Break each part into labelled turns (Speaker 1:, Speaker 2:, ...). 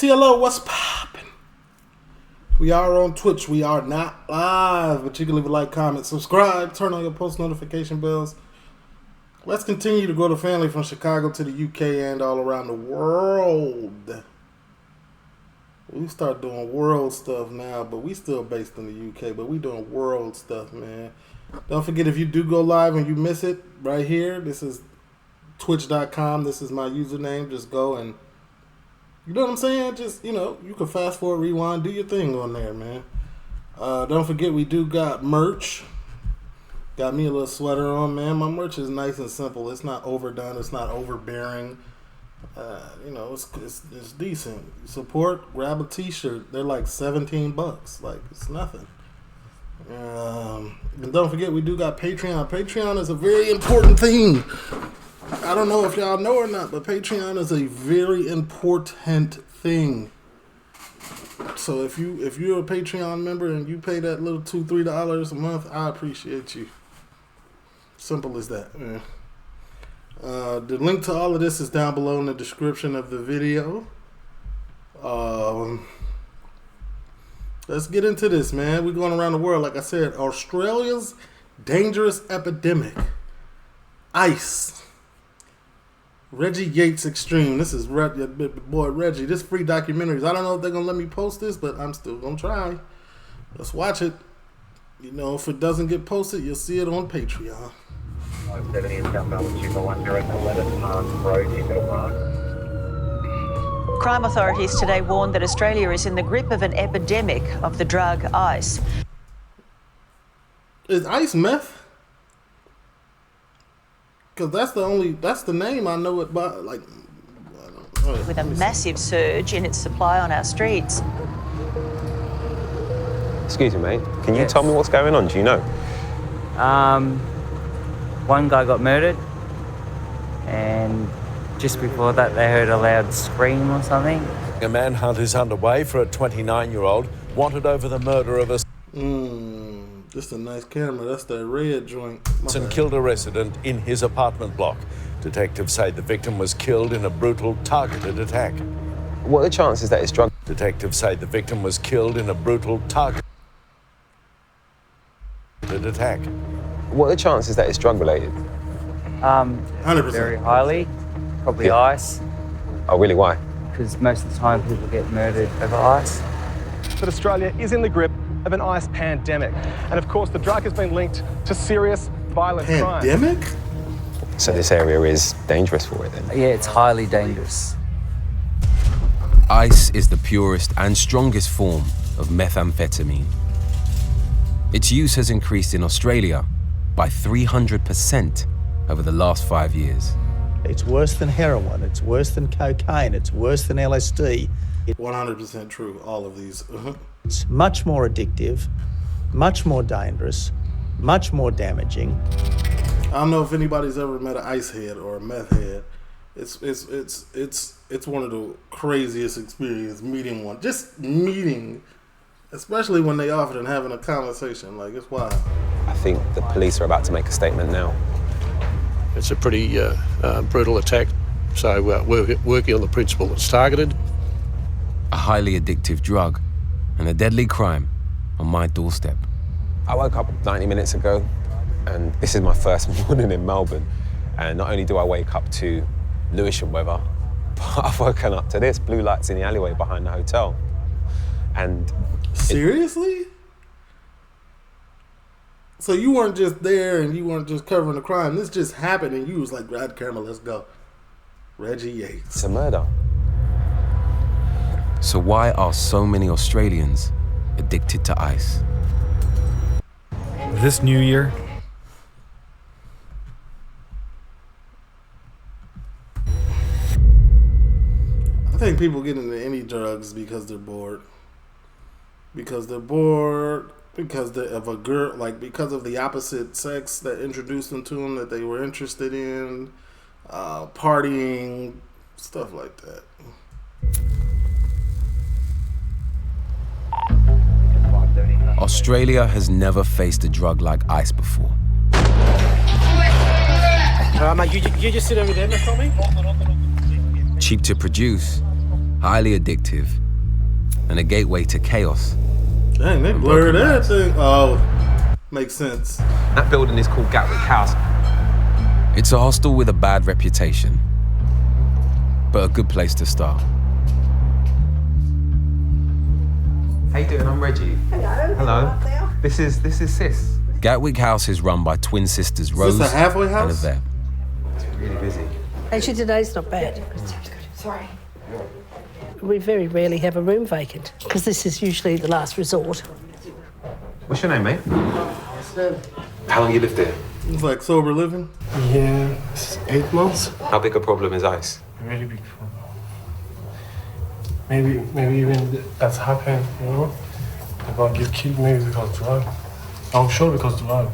Speaker 1: TLO, what's poppin'? We are on Twitch. We are not live, but you can leave a like, comment, subscribe, turn on your post notification bells. Let's continue to grow the family from Chicago to the UK and all around the world. We start doing world stuff now, but we still based in the UK, but we doing world stuff, man. Don't forget, if you do go live and you miss it, right here, this is twitch.com. This is my username. Just go and, you know what I'm saying? Just, you know, you can fast forward, rewind, do your thing on there, man. Don't forget, we do got merch. Got me a little sweater on, man. My merch is nice and simple. It's not overdone. It's not overbearing. You know, it's decent. Support, grab a t-shirt. They're like $17. Like, it's nothing. And don't forget, we do got Patreon. Patreon is a very important thing. I don't know if y'all know or not, but Patreon is a very important thing. So if you're a Patreon member and you pay that little $2-3 a month, I appreciate you. Simple as that, man. The link to all of this is down below in the description of the video. Let's get into this, man. We're going around the world. Like I said, Australia's dangerous epidemic. Ice. Reggie Yates Extreme. This is boy Reggie. This free documentaries. I don't know if they're going to let me post this, but I'm still going to try. Let's watch it. You know, if it doesn't get posted, you'll see it on Patreon.
Speaker 2: 70 and southbound 241 direct 11 road into Park.
Speaker 3: Crime authorities today warned that Australia is in the grip of an epidemic of the drug ice.
Speaker 1: Is ice meth? Because that's the name I know it by. Like,
Speaker 3: With a massive surge in its supply on our streets.
Speaker 4: Excuse me, mate. Can you tell me what's going on? Do you know?
Speaker 5: One guy got murdered, and just before that they heard a loud scream or something.
Speaker 6: A manhunt is underway for a 29-year-old wanted over the murder of a...
Speaker 1: Just a nice camera. That's that red joint.
Speaker 6: And killed a resident in his apartment block. Detectives say the victim was killed in a brutal, targeted attack.
Speaker 4: What are the chances that it's drug?
Speaker 6: Detectives say the victim was killed in a brutal, targeted attack.
Speaker 4: What are the chances that it's drug related?
Speaker 1: 100%.
Speaker 5: Very highly. Probably ice,
Speaker 4: Oh, really? Why?
Speaker 5: because most of the time people get murdered over ice.
Speaker 7: That Australia is in the grip of an ice pandemic. And of course, the drug has been linked to serious violent crime.
Speaker 1: Pandemic?
Speaker 4: So this area is dangerous for it then?
Speaker 5: Yeah, it's highly dangerous.
Speaker 8: Ice is the purest and strongest form of methamphetamine. Its use has increased in Australia by 300% over the last 5 years.
Speaker 9: It's worse than heroin, it's worse than cocaine, it's worse than LSD.
Speaker 1: 100% true, all of these.
Speaker 9: It's much more addictive, much more dangerous, much more damaging.
Speaker 1: I don't know if anybody's ever met an ice head or a meth head. It's one of the craziest experiences meeting one. Just meeting, especially when they offered and having a conversation. Like, it's wild.
Speaker 4: I think the police are about to make a statement now.
Speaker 10: It's a pretty brutal attack, so we're working on the principle it's targeted.
Speaker 8: A highly addictive drug and a deadly crime on my doorstep.
Speaker 4: I woke up 90 minutes ago, and this is my first morning in Melbourne. And not only do I wake up to Lewisham weather, but I've woken up to this, blue lights in the alleyway behind the hotel. And
Speaker 1: seriously? So you weren't just there and you weren't just covering the crime. This just happened and you was like, grab the camera, let's go. Reggie Yates.
Speaker 4: It's a murder.
Speaker 8: So why are so many Australians addicted to ice?
Speaker 11: This new year,
Speaker 1: I think people get into any drugs because they're bored. Because they're bored, because of a girl, like because of the opposite sex that introduced them to them that they were interested in, partying, stuff like that.
Speaker 8: Australia has never faced a drug like ice before.
Speaker 12: Mate, you just sit over there for me.
Speaker 8: Cheap to produce highly addictive, and a gateway to chaos.
Speaker 1: Dang, they blurred everything. Oh, makes sense.
Speaker 4: That building is called Gatwick House.
Speaker 8: It's a hostel with a bad reputation, but a good place to start.
Speaker 4: How you doing? I'm Reggie. Hello. This is Sis.
Speaker 8: Gatwick House is run by twin sisters Rose
Speaker 1: this a halfway
Speaker 8: and
Speaker 1: house?
Speaker 8: Yvette.
Speaker 4: It's really busy.
Speaker 11: Actually, today's not bad.
Speaker 12: Sorry.
Speaker 11: We very rarely have a room vacant because this is usually the last resort.
Speaker 4: What's your name, mate? How long you lived here?
Speaker 1: It's like sober living.
Speaker 13: Yeah, 8 months.
Speaker 4: How big a problem is ice?
Speaker 13: Really big problem. Maybe even that's happened, you know? If I get killed, maybe because drug. I'm sure because drug.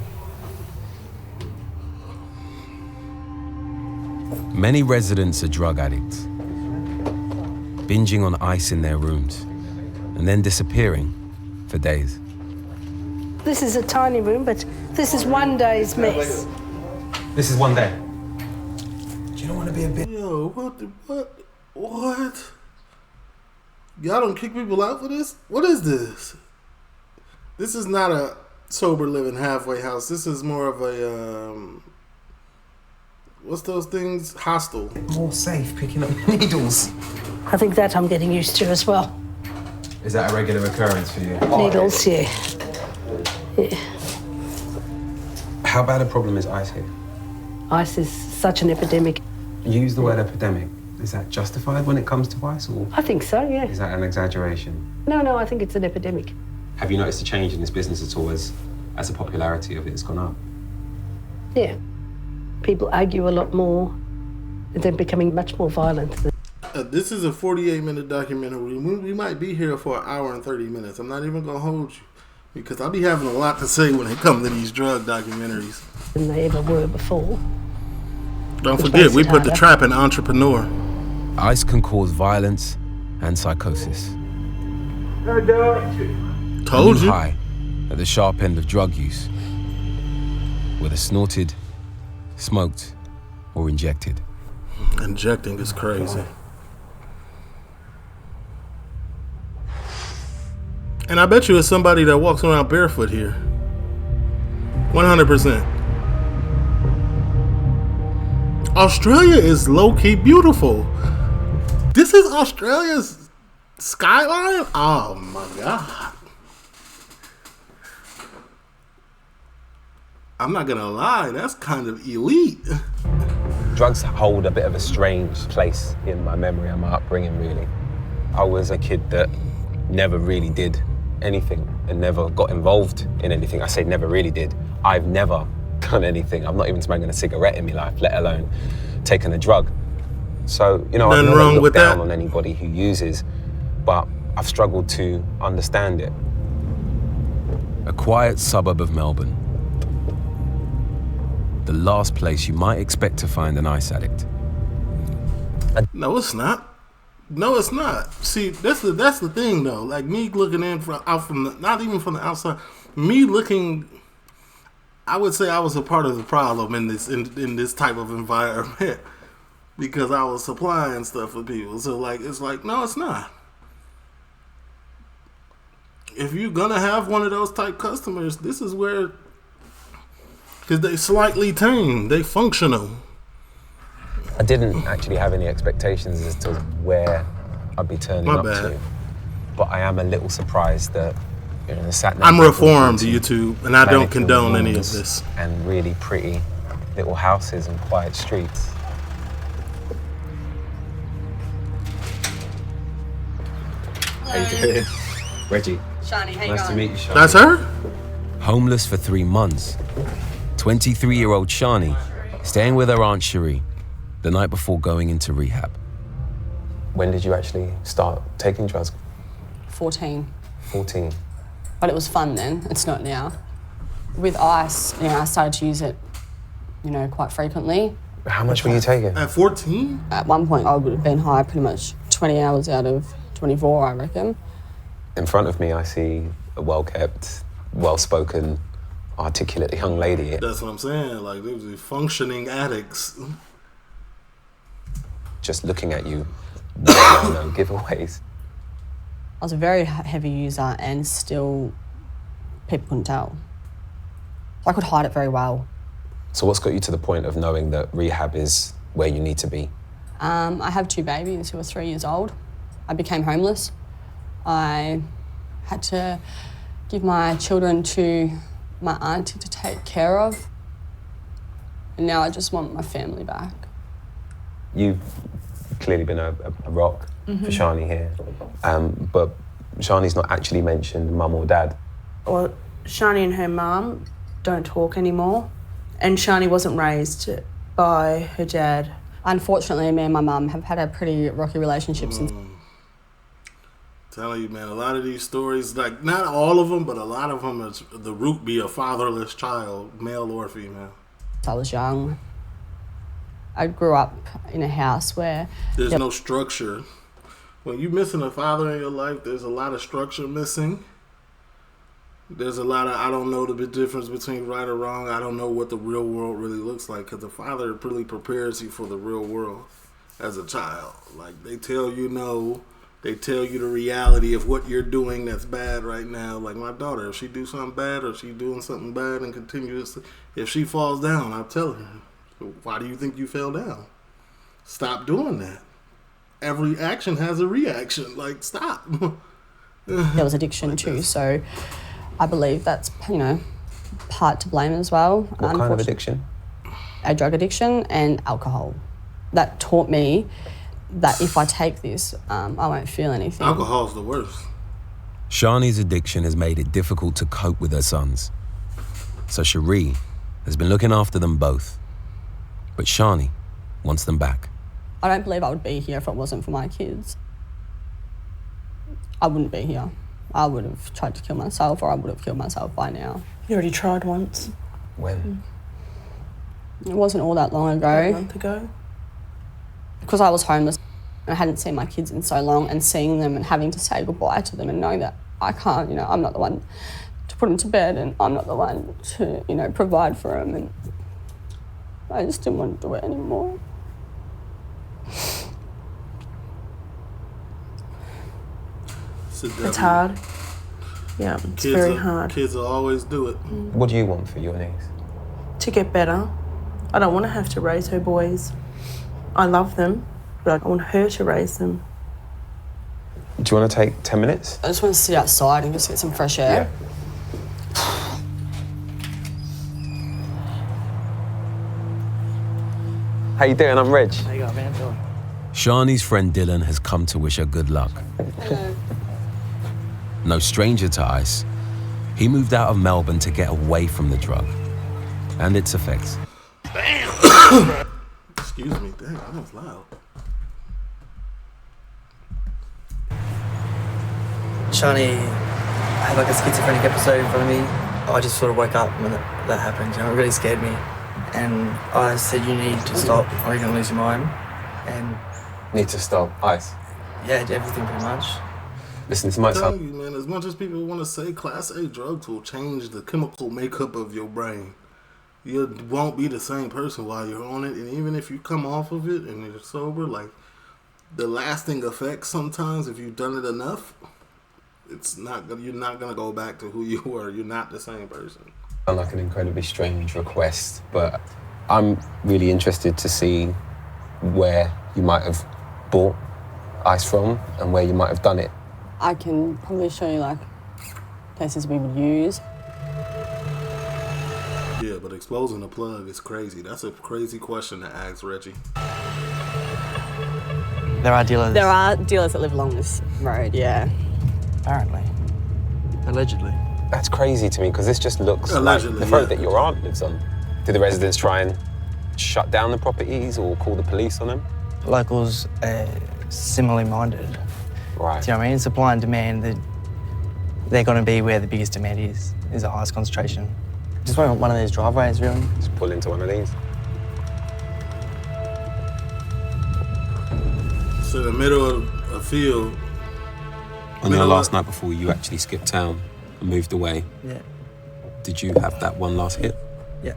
Speaker 8: Many residents are drug addicts, binging on ice in their rooms and then disappearing for days.
Speaker 11: This is a tiny room, but this is one day's mess.
Speaker 4: This is one day.
Speaker 13: You don't want to be a bit.
Speaker 1: Yo, what? Y'all don't kick people out for this? What is this? This is not a sober living halfway house. This is more of a, what's those things? Hostel.
Speaker 4: More safe picking up needles.
Speaker 11: I think that I'm getting used to as well.
Speaker 4: Is that a regular occurrence for you?
Speaker 11: Needles, yeah.
Speaker 4: How bad a problem is ice here?
Speaker 11: Ice is such an epidemic.
Speaker 4: You use the word epidemic. Is that justified when it comes to ice, or
Speaker 11: I think so, yeah.
Speaker 4: is that an exaggeration?
Speaker 11: No, I think it's an epidemic.
Speaker 4: Have you noticed a change in this business at all as the popularity of it has gone up?
Speaker 11: Yeah. People argue a lot more. They're becoming much more violent.
Speaker 1: This is a 48-minute documentary. We might be here for 1 hour and 30 minutes. I'm not even going to hold you because I'll be having a lot to say when it comes to these drug documentaries.
Speaker 11: Than they ever were before.
Speaker 1: Don't forget, we put the trap in entrepreneur.
Speaker 8: Ice can cause violence and psychosis.
Speaker 1: Told you.
Speaker 8: High at the sharp end of drug use, whether snorted, smoked, or injected.
Speaker 1: Injecting is crazy. And I bet you it's somebody that walks around barefoot here. 100%. Australia is low-key beautiful. This is Australia's skyline? Oh my God. I'm not gonna lie, that's kind of elite.
Speaker 4: Drugs hold a bit of a strange place in my memory and my upbringing, really. I was a kid that never really did anything and never got involved in anything. I say never really did. I've never done anything. I'm not even smoking a cigarette in my life, let alone taking a drug. So, you know, I've never looked down on anybody who uses, but I've struggled to understand it.
Speaker 8: A quiet suburb of Melbourne. The last place you might expect to find an ice addict.
Speaker 1: No, it's not. No, it's not. See, that's the thing though. Like me looking in not even from the outside. Me looking, I would say I was a part of the problem in this type of environment because I was supplying stuff for people. So like, it's like, no, it's not. If you're gonna have one of those type customers, this is where. Because they slightly tame, they functional.
Speaker 4: I didn't actually have any expectations as to where I'd be turning up to. But I am a little surprised that, you know, the sat nav.
Speaker 1: I'm reformed, YouTube, and I don't condone any of this.
Speaker 4: And really pretty little houses and quiet streets. How you doing? Reggie.
Speaker 12: Shani, how you
Speaker 4: Nice to
Speaker 12: going?
Speaker 4: meet you, Shani.
Speaker 1: That's her?
Speaker 8: Homeless for 3 months. 23-year-old Shani staying with her Aunt Cherie the night before going into rehab.
Speaker 4: When did you actually start taking drugs?
Speaker 12: 14.
Speaker 4: 14.
Speaker 12: But it was fun then, it's not now. With ice, you know, I started to use it, you know, quite frequently.
Speaker 4: How much were you taking?
Speaker 1: At 14?
Speaker 12: At one point, I would have been high pretty much 20 hours out of 24, I reckon.
Speaker 4: In front of me, I see a well-kept, well-spoken, articulate young lady.
Speaker 1: That's what I'm saying. Like, they were functioning addicts.
Speaker 4: Just looking at you no giveaways.
Speaker 12: I was a very heavy user and still people couldn't tell. I could hide it very well.
Speaker 4: So what's got you to the point of knowing that rehab is where you need to be?
Speaker 12: I have 2 babies who are 3 years old. I became homeless. I had to give my children to my auntie to take care of. And now I just want my family back.
Speaker 4: You've clearly been a rock for Shani here, but Shani's not actually mentioned mum or dad.
Speaker 14: Well, Shani and her mum don't talk anymore, and Shani wasn't raised by her dad.
Speaker 12: Unfortunately, me and my mum have had a pretty rocky relationship since.
Speaker 1: Telling you, man, a lot of these stories, like not all of them, but a lot of them, is the root be a fatherless child, male or female.
Speaker 12: I was young. I grew up in a house where
Speaker 1: there's no structure. When you're missing a father in your life, there's a lot of structure missing. There's a lot of, I don't know the big difference between right or wrong. I don't know what the real world really looks like, because the father really prepares you for the real world as a child. Like, they tell you no, they tell you the reality of what you're doing that's bad right now. Like my daughter, if she do something bad or she doing something bad and continuously, if she falls down, I'll tell her, why do you think you fell down? Stop doing that. Every action has a reaction. Like, stop.
Speaker 12: There was addiction too, so I believe that's, part to blame as well.
Speaker 4: What kind of addiction?
Speaker 12: A drug addiction and alcohol. That taught me that if I take this, I won't feel anything.
Speaker 1: Alcohol's the worst.
Speaker 8: Shani's addiction has made it difficult to cope with her sons. So Cherie has been looking after them both. But Shani wants them back.
Speaker 12: I don't believe I would be here if it wasn't for my kids. I wouldn't be here. I would have tried to kill myself, or I would have killed myself by now.
Speaker 14: You already tried once.
Speaker 4: When?
Speaker 12: It wasn't all that long ago.
Speaker 14: A month ago.
Speaker 12: Because I was homeless, and I hadn't seen my kids in so long, and seeing them and having to say goodbye to them and knowing that I can't, I'm not the one to put them to bed, and I'm not the one to, provide for them, and I just didn't want to do it anymore.
Speaker 14: It's hard. Yeah, it's very hard.
Speaker 1: Kids will always do it.
Speaker 4: What do you want for your niece?
Speaker 14: To get better. I don't want to have to raise her boys. I love them, but I want her to raise them.
Speaker 4: Do you want to take 10 minutes?
Speaker 12: I just want to sit outside and just get some fresh air.
Speaker 4: How you doing? I'm Reg.
Speaker 15: How you going, man?
Speaker 8: Shani's friend Dylan has come to wish her good luck.
Speaker 12: Hello.
Speaker 8: No stranger to ice, he moved out of Melbourne to get away from the drug and its effects.
Speaker 1: Excuse me, dang, that was loud.
Speaker 15: Shani had like a schizophrenic episode in front of me. I just sort of woke up when that happened. It really scared me. And I said, you need to stop or you're going to lose your mind. And
Speaker 4: need to stop. Ice.
Speaker 15: Yeah, everything pretty much.
Speaker 4: Listen, this might sound...
Speaker 1: I'm telling you, man, as much as people want to say Class A drugs will change the chemical makeup of your brain, you won't be the same person while you're on it. And even if you come off of it and you're sober, like, the lasting effects sometimes, if you've done it enough, you're not going to go back to who you were. You're not the same person.
Speaker 4: Sound like an incredibly strange request, but I'm really interested to see where you might have bought ice from and where you might have done it.
Speaker 12: I can probably show you, places we would use.
Speaker 1: Yeah, but exposing a plug is crazy. That's a crazy question to ask, Reggie.
Speaker 15: There are dealers.
Speaker 12: There are dealers that live along this road, yeah.
Speaker 15: Apparently. Allegedly.
Speaker 4: That's crazy to me, because this just looks like the road that your aunt lives on. Did the residents try and shut down the properties or call the police on them?
Speaker 15: Locals are similarly minded.
Speaker 4: Right.
Speaker 15: Do you know what I mean? Supply and demand, they're going to be where the biggest demand is the highest concentration. Just want one of these driveways, really.
Speaker 4: Just pull into one of these.
Speaker 1: So in the middle of a field.
Speaker 8: On your last night before you actually skipped town and moved away,
Speaker 15: yeah.
Speaker 8: Did you have that one last hit?
Speaker 15: Yeah.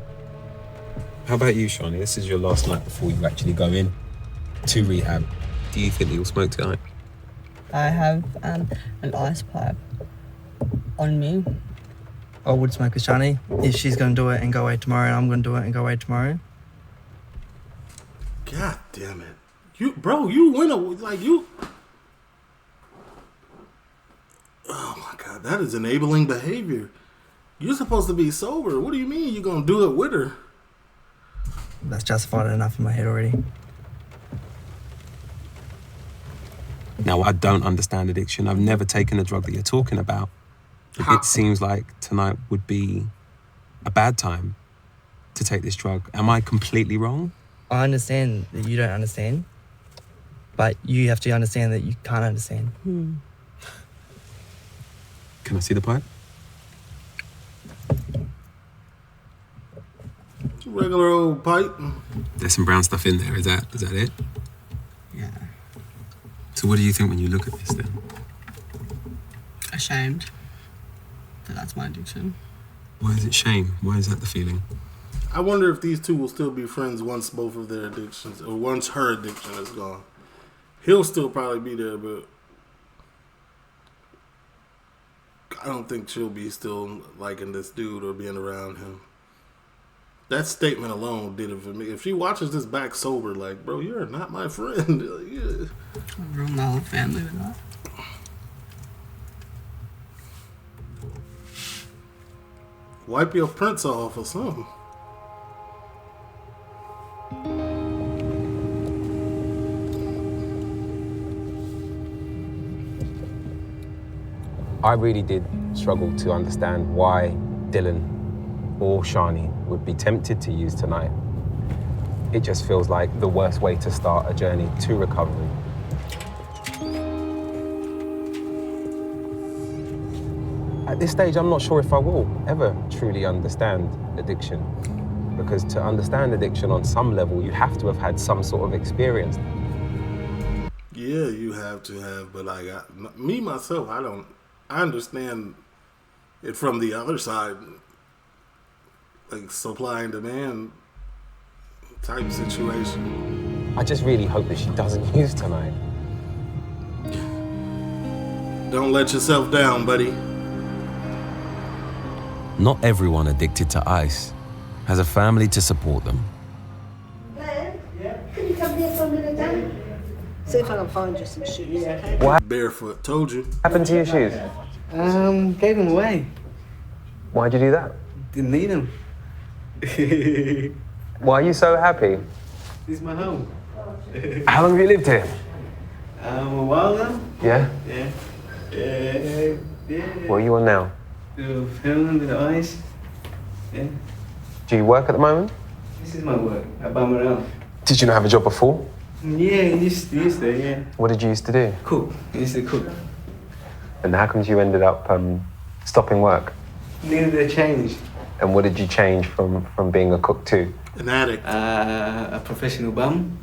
Speaker 8: How about you, Shani? This is your last night before you actually go in to rehab. do you think that you'll smoke tonight?
Speaker 15: I have an ice pipe on me. I would smoke with Shani if she's going to do it and go away tomorrow, and I'm going to do it and go away tomorrow.
Speaker 1: God damn it. You win like you. Oh my God, that is enabling behavior. You're supposed to be sober. What do you mean you're going to do it with her?
Speaker 15: That's justified enough in my head already.
Speaker 8: Now, I don't understand addiction. I've never taken the drug that you're talking about. It seems like tonight would be a bad time to take this drug. Am I completely wrong?
Speaker 15: I understand that you don't understand, but you have to understand that you can't understand.
Speaker 8: Can I see the pipe?
Speaker 1: Regular old pipe.
Speaker 8: There's some brown stuff in there. Is that it?
Speaker 15: Yeah.
Speaker 8: So what do you think when you look at this then?
Speaker 15: Ashamed that that's my addiction.
Speaker 8: Why is it shame? Why is that the feeling?
Speaker 1: I wonder if these two will still be friends once both of their addictions, or once her addiction is gone. He'll still probably be there, but I don't think she'll be still liking this dude or being around him. That statement alone did it for me. If she watches this back sober, like, bro, you're not my friend. Like, yeah.
Speaker 15: I've ruined my whole family with that.
Speaker 1: Wipe your prints off or something.
Speaker 4: I really did struggle to understand why Dylan or Shani would be tempted to use tonight. It just feels like the worst way to start a journey to recovery. At this stage, I'm not sure if I will ever truly understand addiction, because to understand addiction on some level, you have to have had some sort of experience.
Speaker 1: Yeah, you have to have, but like me myself, I understand it from the other side, like supply and demand type situation.
Speaker 4: I just really hope that she doesn't use tonight.
Speaker 1: Don't let yourself down, buddy.
Speaker 8: Not everyone addicted to ice has a family to support them.
Speaker 11: Can you come here for a minute, Dan? See if I can find you some shoes, okay?
Speaker 4: What
Speaker 1: Barefoot, told you.
Speaker 4: happened to your shoes?
Speaker 15: Gave them away.
Speaker 4: Why'd you do that?
Speaker 15: Didn't need them.
Speaker 4: Why are you so happy?
Speaker 15: This is my home.
Speaker 4: How long have you lived here?
Speaker 15: A while now.
Speaker 4: Yeah?
Speaker 15: Yeah.
Speaker 4: What are you on now?
Speaker 15: Filming with the ice. Yeah.
Speaker 4: Do you work at the moment?
Speaker 15: This is my work. I bum around.
Speaker 4: Did you not have a job before?
Speaker 15: Yeah, used to, yeah.
Speaker 4: What did you used to do?
Speaker 15: Cook. I used to cook.
Speaker 4: And how come you ended up stopping work?
Speaker 15: Needed a change.
Speaker 4: And what did you change from being a cook to?
Speaker 1: An addict.
Speaker 15: A professional bum.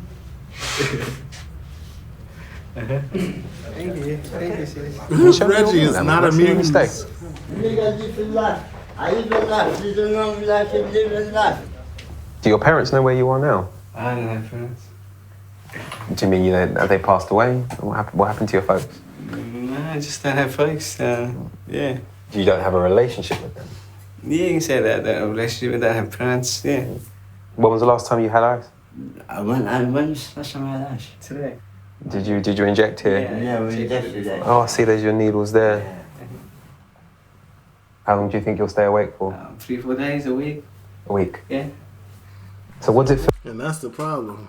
Speaker 15: Thank you. Thank you, sis.
Speaker 1: Reggie is not amused.
Speaker 4: Do your parents know where you are now?
Speaker 15: I don't have parents.
Speaker 4: Do you mean have they passed away? What happened to your folks?
Speaker 15: No, I just don't have folks. Yeah.
Speaker 4: You don't have a relationship with them?
Speaker 15: Yeah, you can say that. That relationship with that have parents. Yeah.
Speaker 4: When was the last time you had ice?
Speaker 16: When was last time I had ice?
Speaker 15: Today.
Speaker 4: Did you inject here?
Speaker 16: Yeah, we injected it.
Speaker 4: Oh, I see. There's your needles there. Yeah. How long do you think you'll stay awake for?
Speaker 15: 3-4 days a week.
Speaker 4: A week.
Speaker 15: Yeah.
Speaker 4: So what's it?
Speaker 1: And that's the problem.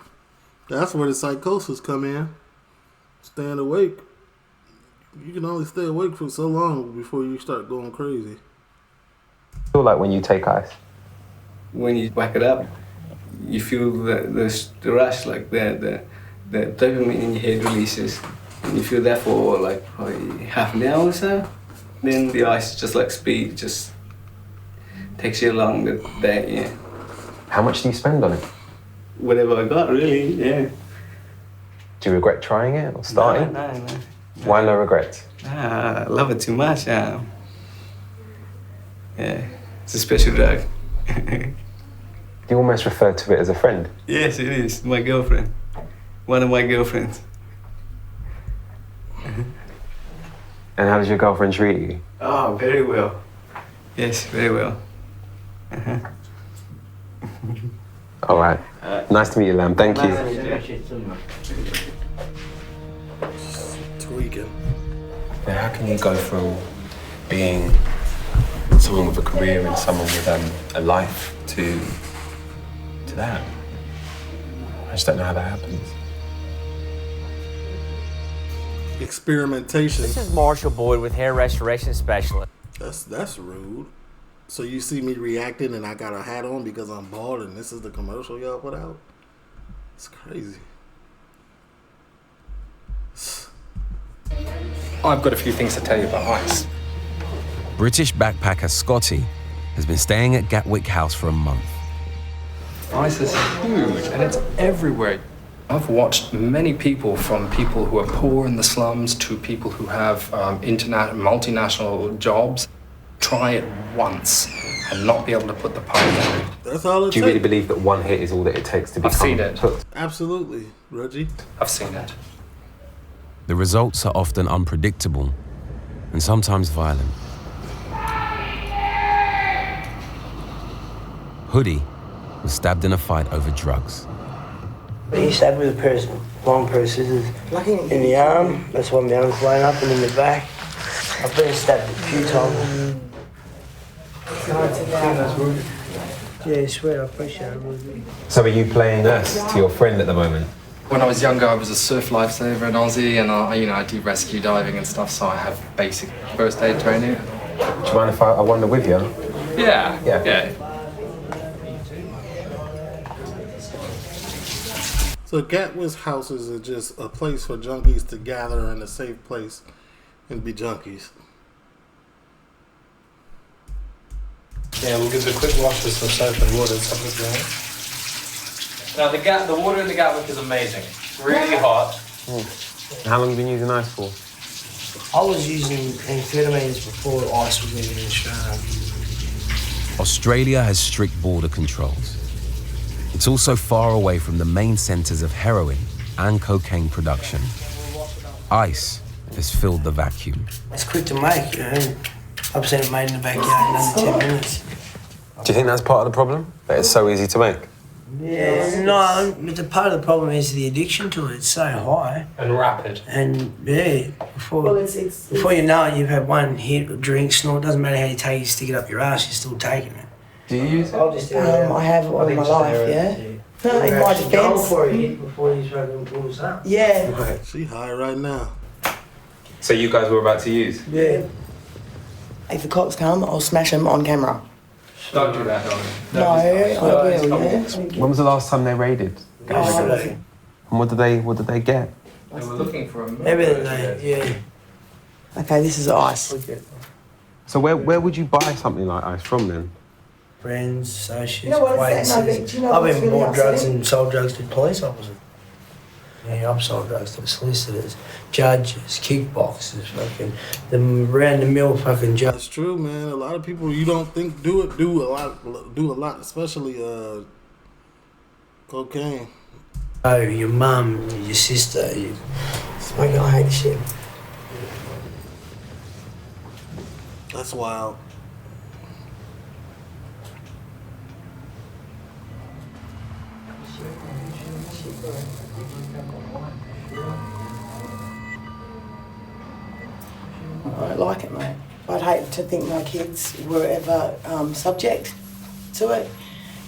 Speaker 1: That's where the psychosis come in. Staying awake. You can only stay awake for so long before you start going crazy.
Speaker 4: Feel like when you take ice?
Speaker 15: When you whack it up, you feel the rush, like the dopamine in your head releases, and you feel that for like probably half an hour or so. Then the ice just like speed, just takes you along the day. Yeah.
Speaker 4: How much do you spend on it?
Speaker 15: Whatever I got, really. Yeah.
Speaker 4: Do you regret trying it or starting?
Speaker 15: No.
Speaker 4: Why no regrets?
Speaker 15: I love it too much. Yeah, it's a special drug.
Speaker 4: You almost refer to it as a friend.
Speaker 15: Yes, it is. My girlfriend. One of my girlfriends.
Speaker 4: And how does your girlfriend treat you?
Speaker 15: Oh, very well. Yes, very well.
Speaker 4: All right. Nice to meet you, Lamb. Thank you.
Speaker 1: Tweaking.
Speaker 8: Now, how can you go from being someone with a career and someone with a life to that? I just don't know how that happens.
Speaker 1: Experimentation.
Speaker 17: This is Marshall Boyd with Hair Restoration Specialist.
Speaker 1: That's rude. So you see me reacting and I got a hat on because I'm bald and this is the commercial y'all put out? It's crazy.
Speaker 18: I've got a few things to tell you about ice.
Speaker 8: British backpacker Scotty has been staying at Gatwick House for a month.
Speaker 18: Ice is huge and it's everywhere. I've watched many people, from people who are poor in the slums to people who have multinational jobs, try it once and not be able to put the pipe down.
Speaker 1: That's all it takes.
Speaker 4: Do you really believe that one hit is all that it takes to become
Speaker 18: I've seen it.
Speaker 4: hooked?
Speaker 1: Absolutely, Reggie.
Speaker 18: I've seen it.
Speaker 8: The results are often unpredictable and sometimes violent. Hoodie was stabbed in a fight over drugs.
Speaker 19: He stabbed with a long pair of scissors in the arm. That's why my arm's blown up, and in the back. I've been stabbed a few times. Yeah, sweet, I appreciate it.
Speaker 4: So are you playing nurse to your friend at the moment?
Speaker 18: When I was younger, I was a surf lifesaver in Aussie, and I do rescue diving and stuff, so I have basic first aid training.
Speaker 4: Do you mind if I wander with you?
Speaker 18: Yeah.
Speaker 1: So Gatwick houses are just a place for junkies to gather in a safe place and be junkies.
Speaker 13: Yeah, we'll give it a quick wash with some soap and water. Let's have a look at
Speaker 17: Now, the water in the Gatwick is amazing. Really hot.
Speaker 4: How long have you been using ice for?
Speaker 19: I was using amphetamines before ice was even in Australia.
Speaker 8: Australia has strict border controls. It's also far away from the main centres of heroin and cocaine production. Ice has filled the vacuum.
Speaker 19: It's quick to make, you know. I've seen it made in the backyard in under 10 minutes.
Speaker 4: Do you think that's part of the problem? That it's so easy to make?
Speaker 19: Yeah, no, but the part of the problem is the addiction to it. It's so high.
Speaker 18: And rapid.
Speaker 19: And yeah, before you know it, you've had one hit, drink, snort. Doesn't matter how you take it, stick it up your ass, you're still taking it.
Speaker 4: Do you use it?
Speaker 19: I'll just
Speaker 20: I have all my life, yeah. No, in my defence.
Speaker 19: For a hit before you fucking pull us up.
Speaker 20: Yeah.
Speaker 1: Right. She high right now.
Speaker 4: So you guys were about to use?
Speaker 19: Yeah.
Speaker 20: If the cops come, I'll smash them on camera.
Speaker 18: Don't do that, darling.
Speaker 20: No, I will, yeah.
Speaker 4: When was the last time they raided?
Speaker 19: Yesterday.
Speaker 4: And what did they get?
Speaker 18: They were looking for him.
Speaker 19: Everything, yeah.
Speaker 20: Okay, this is ice.
Speaker 4: So where would you buy something like ice from then?
Speaker 19: Friends, associates,
Speaker 20: You know what it's that? No,
Speaker 19: acquaintances.
Speaker 20: but do you know
Speaker 19: I've
Speaker 20: what's
Speaker 19: even
Speaker 20: really
Speaker 19: bought drugs
Speaker 20: upsetting?
Speaker 19: and sold drugs to police officers. Yeah, I've sold drugs to solicitors, judges, kickboxers, fucking the round-the-mill fucking judge.
Speaker 1: That's true, man. A lot of people you don't think do a lot, especially cocaine.
Speaker 19: Oh, your mum, your sister, you smoking. I hate shit.
Speaker 1: That's wild.
Speaker 20: I don't like it, mate. I'd hate to think my kids were ever subject to it.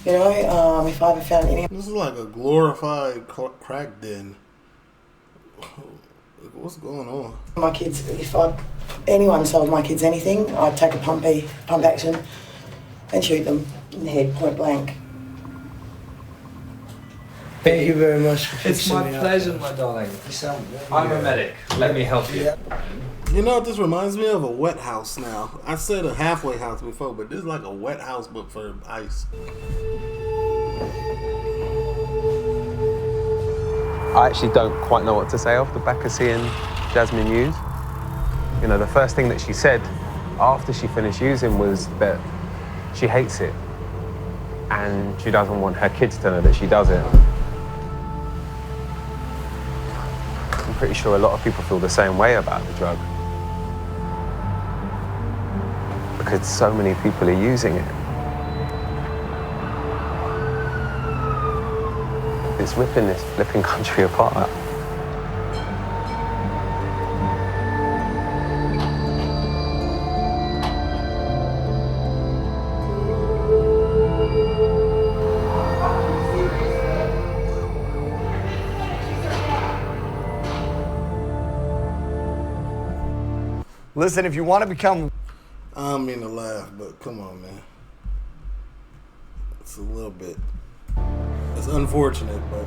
Speaker 20: You know, if I ever found any.
Speaker 1: This is like a glorified crack den. What's going on?
Speaker 20: My kids, if anyone sold my kids anything, I'd take a pump action and shoot them in the head, point blank.
Speaker 19: Thank you very much for
Speaker 17: It's
Speaker 19: fixing
Speaker 17: my
Speaker 19: me up.
Speaker 17: pleasure, my darling. I'm a medic. Let me help you.
Speaker 1: You know what this reminds me of? A wet house now. I said a halfway house before, but this is like a wet house but for ice.
Speaker 4: I actually don't quite know what to say off the back of seeing Jasmine use. You know, the first thing that she said after she finished using was that she hates it and she doesn't want her kids to know that she does it. I'm pretty sure a lot of people feel the same way about the drug. because so many people are using it. It's ripping this flipping country apart.
Speaker 21: Listen, if you want to become...
Speaker 1: I don't mean to laugh, but come on, man. It's a little bit... It's unfortunate, but...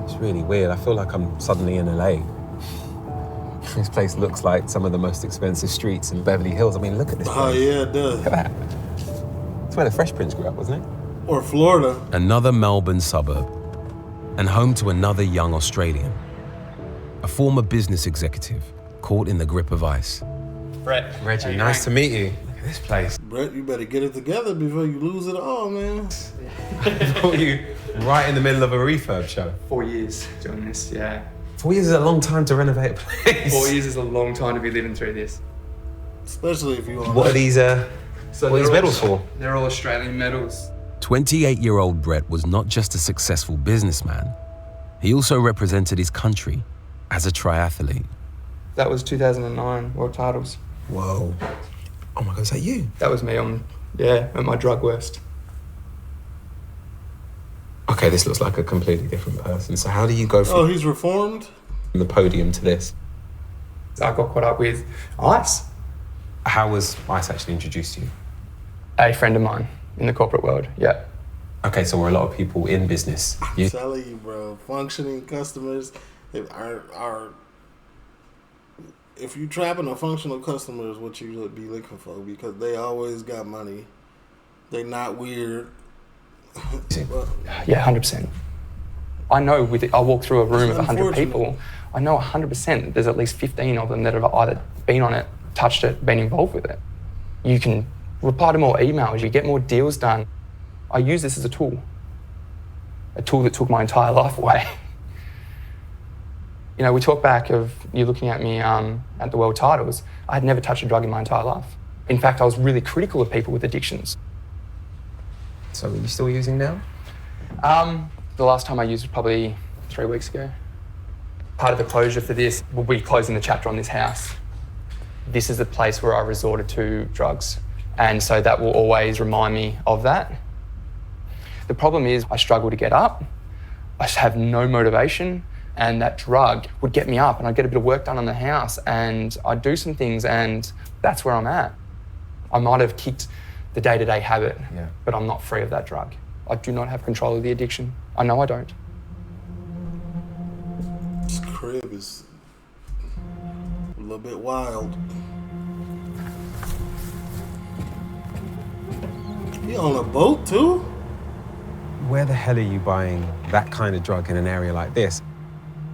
Speaker 4: It's really weird. I feel like I'm suddenly in LA. This place looks like some of the most expensive streets in Beverly Hills. I mean, look at this place.
Speaker 1: Oh, yeah, it does.
Speaker 4: Look at that. That's where the Fresh Prince grew up, wasn't it?
Speaker 1: Or Florida.
Speaker 8: Another Melbourne suburb, and home to another young Australian, a former business executive caught in the grip of ICE.
Speaker 17: Brett.
Speaker 4: Reggie, nice to meet you. Look at this place.
Speaker 1: Brett, you better get it together before you lose it all, man.
Speaker 4: Brought you right in the middle of a refurb show.
Speaker 17: 4 years doing this, yeah.
Speaker 4: 4 years is a long time to renovate a place.
Speaker 17: 4 years is a long time to be living through this.
Speaker 1: Especially if you want...
Speaker 4: What are these, what are these medals for?
Speaker 17: They're all Australian medals.
Speaker 8: 28-year-old Brett was not just a successful businessman, he also represented his country as a triathlete.
Speaker 17: That was 2009 World Titles.
Speaker 4: Whoa. Oh my God, is that you?
Speaker 17: That was me at my drug worst.
Speaker 4: Okay, this looks like a completely different person. So how do you go from...
Speaker 1: Oh, he's reformed?
Speaker 4: ...the podium to this?
Speaker 17: I got caught up with ICE.
Speaker 4: How was ICE actually introduced to you?
Speaker 17: A friend of mine in the corporate world, yeah.
Speaker 4: Okay, so we're a lot of people in business.
Speaker 1: I'm telling you, bro, functioning customers are if you trapping a functional customer is what you would be looking for, because they always got money. They not weird.
Speaker 17: Yeah, 100%. I know I walk through a room of 100 people, I know 100% that there's at least 15 of them that have either been on it, touched it, been involved with it. You can reply to more emails, you get more deals done. I use this as a tool that took my entire life away. You know, we talk back of you looking at me at the world titles. I had never touched a drug in my entire life. In fact, I was really critical of people with addictions.
Speaker 4: So are you still using now?
Speaker 17: The last time I used was probably 3 weeks ago. Part of the closure for this will be closing the chapter on this house. This is the place where I resorted to drugs. And so that will always remind me of that. The problem is I struggle to get up. I have no motivation, and that drug would get me up and I'd get a bit of work done on the house and I'd do some things, and that's where I'm at. I might have kicked the day-to-day habit, but I'm not free of that drug. I do not have control of the addiction. I know I don't.
Speaker 1: This crib is a little bit wild. You on a boat too?
Speaker 4: Where the hell are you buying that kind of drug in an area like this?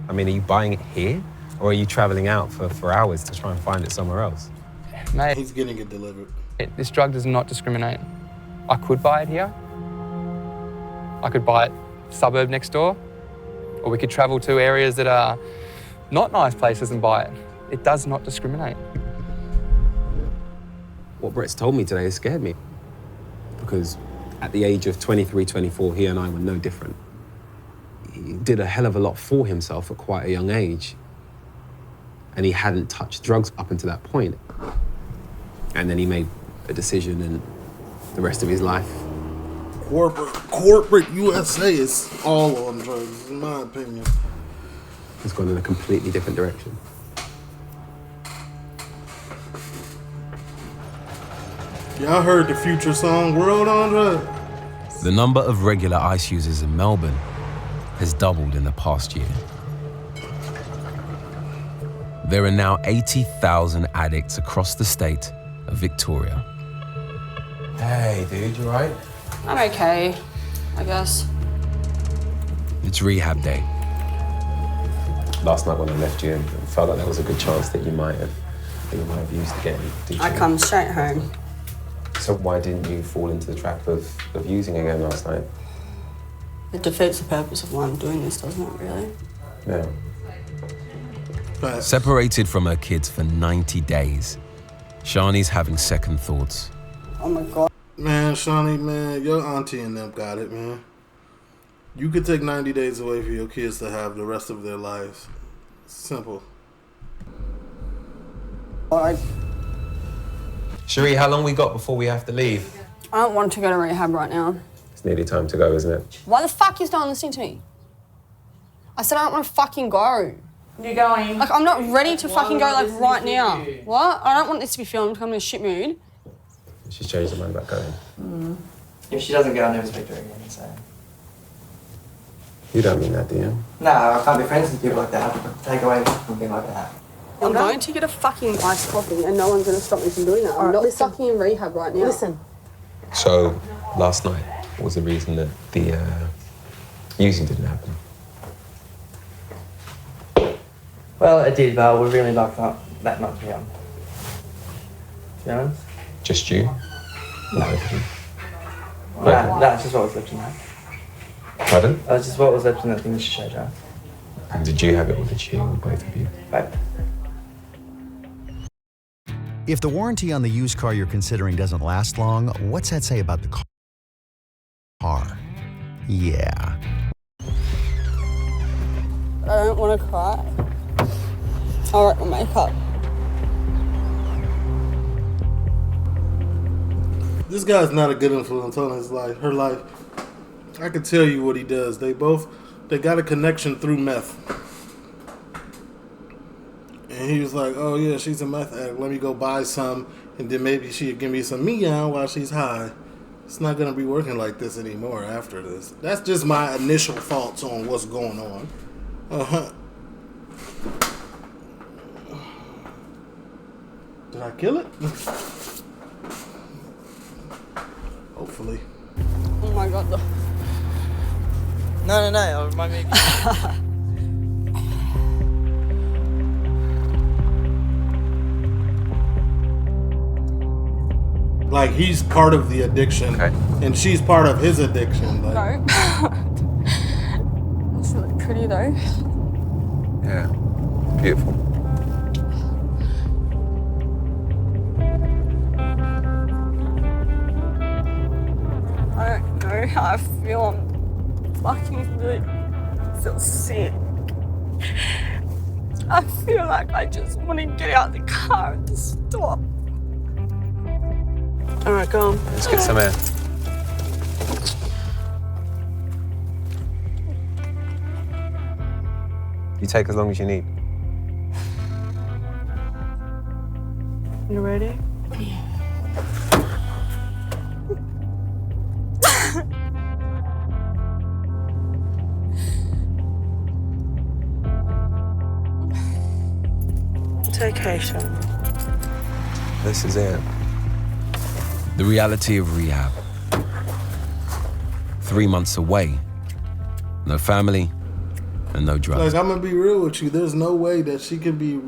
Speaker 4: I mean, are you buying it here? Or are you traveling out for hours to try and find it somewhere else?
Speaker 17: Mate,
Speaker 1: he's getting it delivered.
Speaker 17: This drug does not discriminate. I could buy it here. I could buy it suburb next door. Or we could travel to areas that are not nice places and buy it. It does not discriminate.
Speaker 4: What Brett's told me today has scared me. Because at the age of 23, 24, he and I were no different. He did a hell of a lot for himself at quite a young age. And he hadn't touched drugs up until that point. And then he made a decision, and the rest of his life.
Speaker 1: Corporate USA is all on drugs, in my opinion.
Speaker 4: Has gone in a completely different direction.
Speaker 1: Y'all heard the Future song, World on Drugs?
Speaker 8: The number of regular ICE users in Melbourne has doubled in the past year. There are now 80,000 addicts across the state of Victoria.
Speaker 4: Hey, dude, you right?
Speaker 12: I'm okay, I guess.
Speaker 8: It's rehab day.
Speaker 4: Last night when I left you, it felt like there was a good chance that you might have used again.
Speaker 12: I come straight home.
Speaker 4: So why didn't you fall into the trap of using again last night?
Speaker 12: It defeats the purpose of why I'm doing this, doesn't it, really?
Speaker 4: Yeah.
Speaker 8: Separated from her kids for 90 days, Shani's having second thoughts.
Speaker 12: Oh my God.
Speaker 1: Man, Shani, man, your auntie and them got it, man. You could take 90 days away for your kids to have the rest of their lives. Simple.
Speaker 4: Cherie, how long we got before we have to leave?
Speaker 12: I don't want to go to rehab right now.
Speaker 4: It's nearly time to go, isn't it?
Speaker 12: Why the fuck is no one listening to me? I said I don't want to fucking go.
Speaker 14: You're going.
Speaker 12: Like, I'm not ready to fucking go, like, right now. What? I don't want this to be filmed because I'm in a shit mood.
Speaker 4: She's changed her mind about going.
Speaker 15: If she doesn't go, I'll never speak to her again, so.
Speaker 4: You don't mean that, do you?
Speaker 15: No, I can't be friends with people like that. Take away from people like that.
Speaker 12: I'm going to get a fucking iced coffee and no one's going to stop me from doing that. I'm not fucking in rehab right now.
Speaker 20: Listen.
Speaker 4: So, last night, what was the reason that the using didn't happen?
Speaker 15: Well, it did, but I would really like that not to be on. To be honest?
Speaker 4: Just you?
Speaker 15: No. That's just what was left in that.
Speaker 4: Pardon?
Speaker 15: That's just what was left in that thing that she showed you.
Speaker 4: And did you have it or did she, or both of you?
Speaker 15: Both.
Speaker 2: If the warranty on the used car you're considering doesn't last long, what's that say about the car? Yeah.
Speaker 12: I don't want to cry. I'll write my makeup.
Speaker 1: This guy's not a good influence on his life, her life. I can tell you what he does. They got a connection through meth. And he was like, oh yeah, she's a meth addict. Let me go buy some, and then maybe she'll give me some meow while she's high. It's not going to be working like this anymore after this. That's just my initial thoughts on what's going on. Did I kill it? Hopefully.
Speaker 12: Oh my God.
Speaker 15: No. My maybe.
Speaker 1: Like, he's part of the addiction, and she's part of his addiction. Like.
Speaker 12: No. It's really pretty though.
Speaker 4: Yeah. Beautiful.
Speaker 12: I don't know how I feel. I'm fucking really feel sick. I feel like I just want to get out the car and stop.
Speaker 14: All right, go on.
Speaker 4: Let's get some air. You take as long as you need.
Speaker 14: You ready? It's okay, Sean.
Speaker 4: This is it.
Speaker 8: The reality of rehab. 3 months away. No family and no drugs.
Speaker 1: Like, I'm gonna be real with you. There's no way that she could be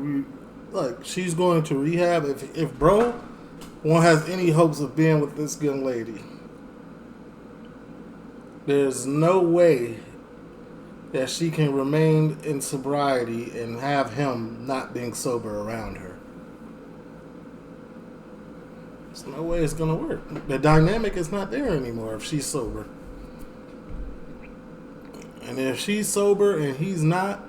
Speaker 1: she's going to rehab if bro won't has any hopes of being with this young lady. There's no way that she can remain in sobriety and have him not being sober around her. There's no way it's gonna work. The dynamic is not there anymore if she's sober. And if she's sober and he's not,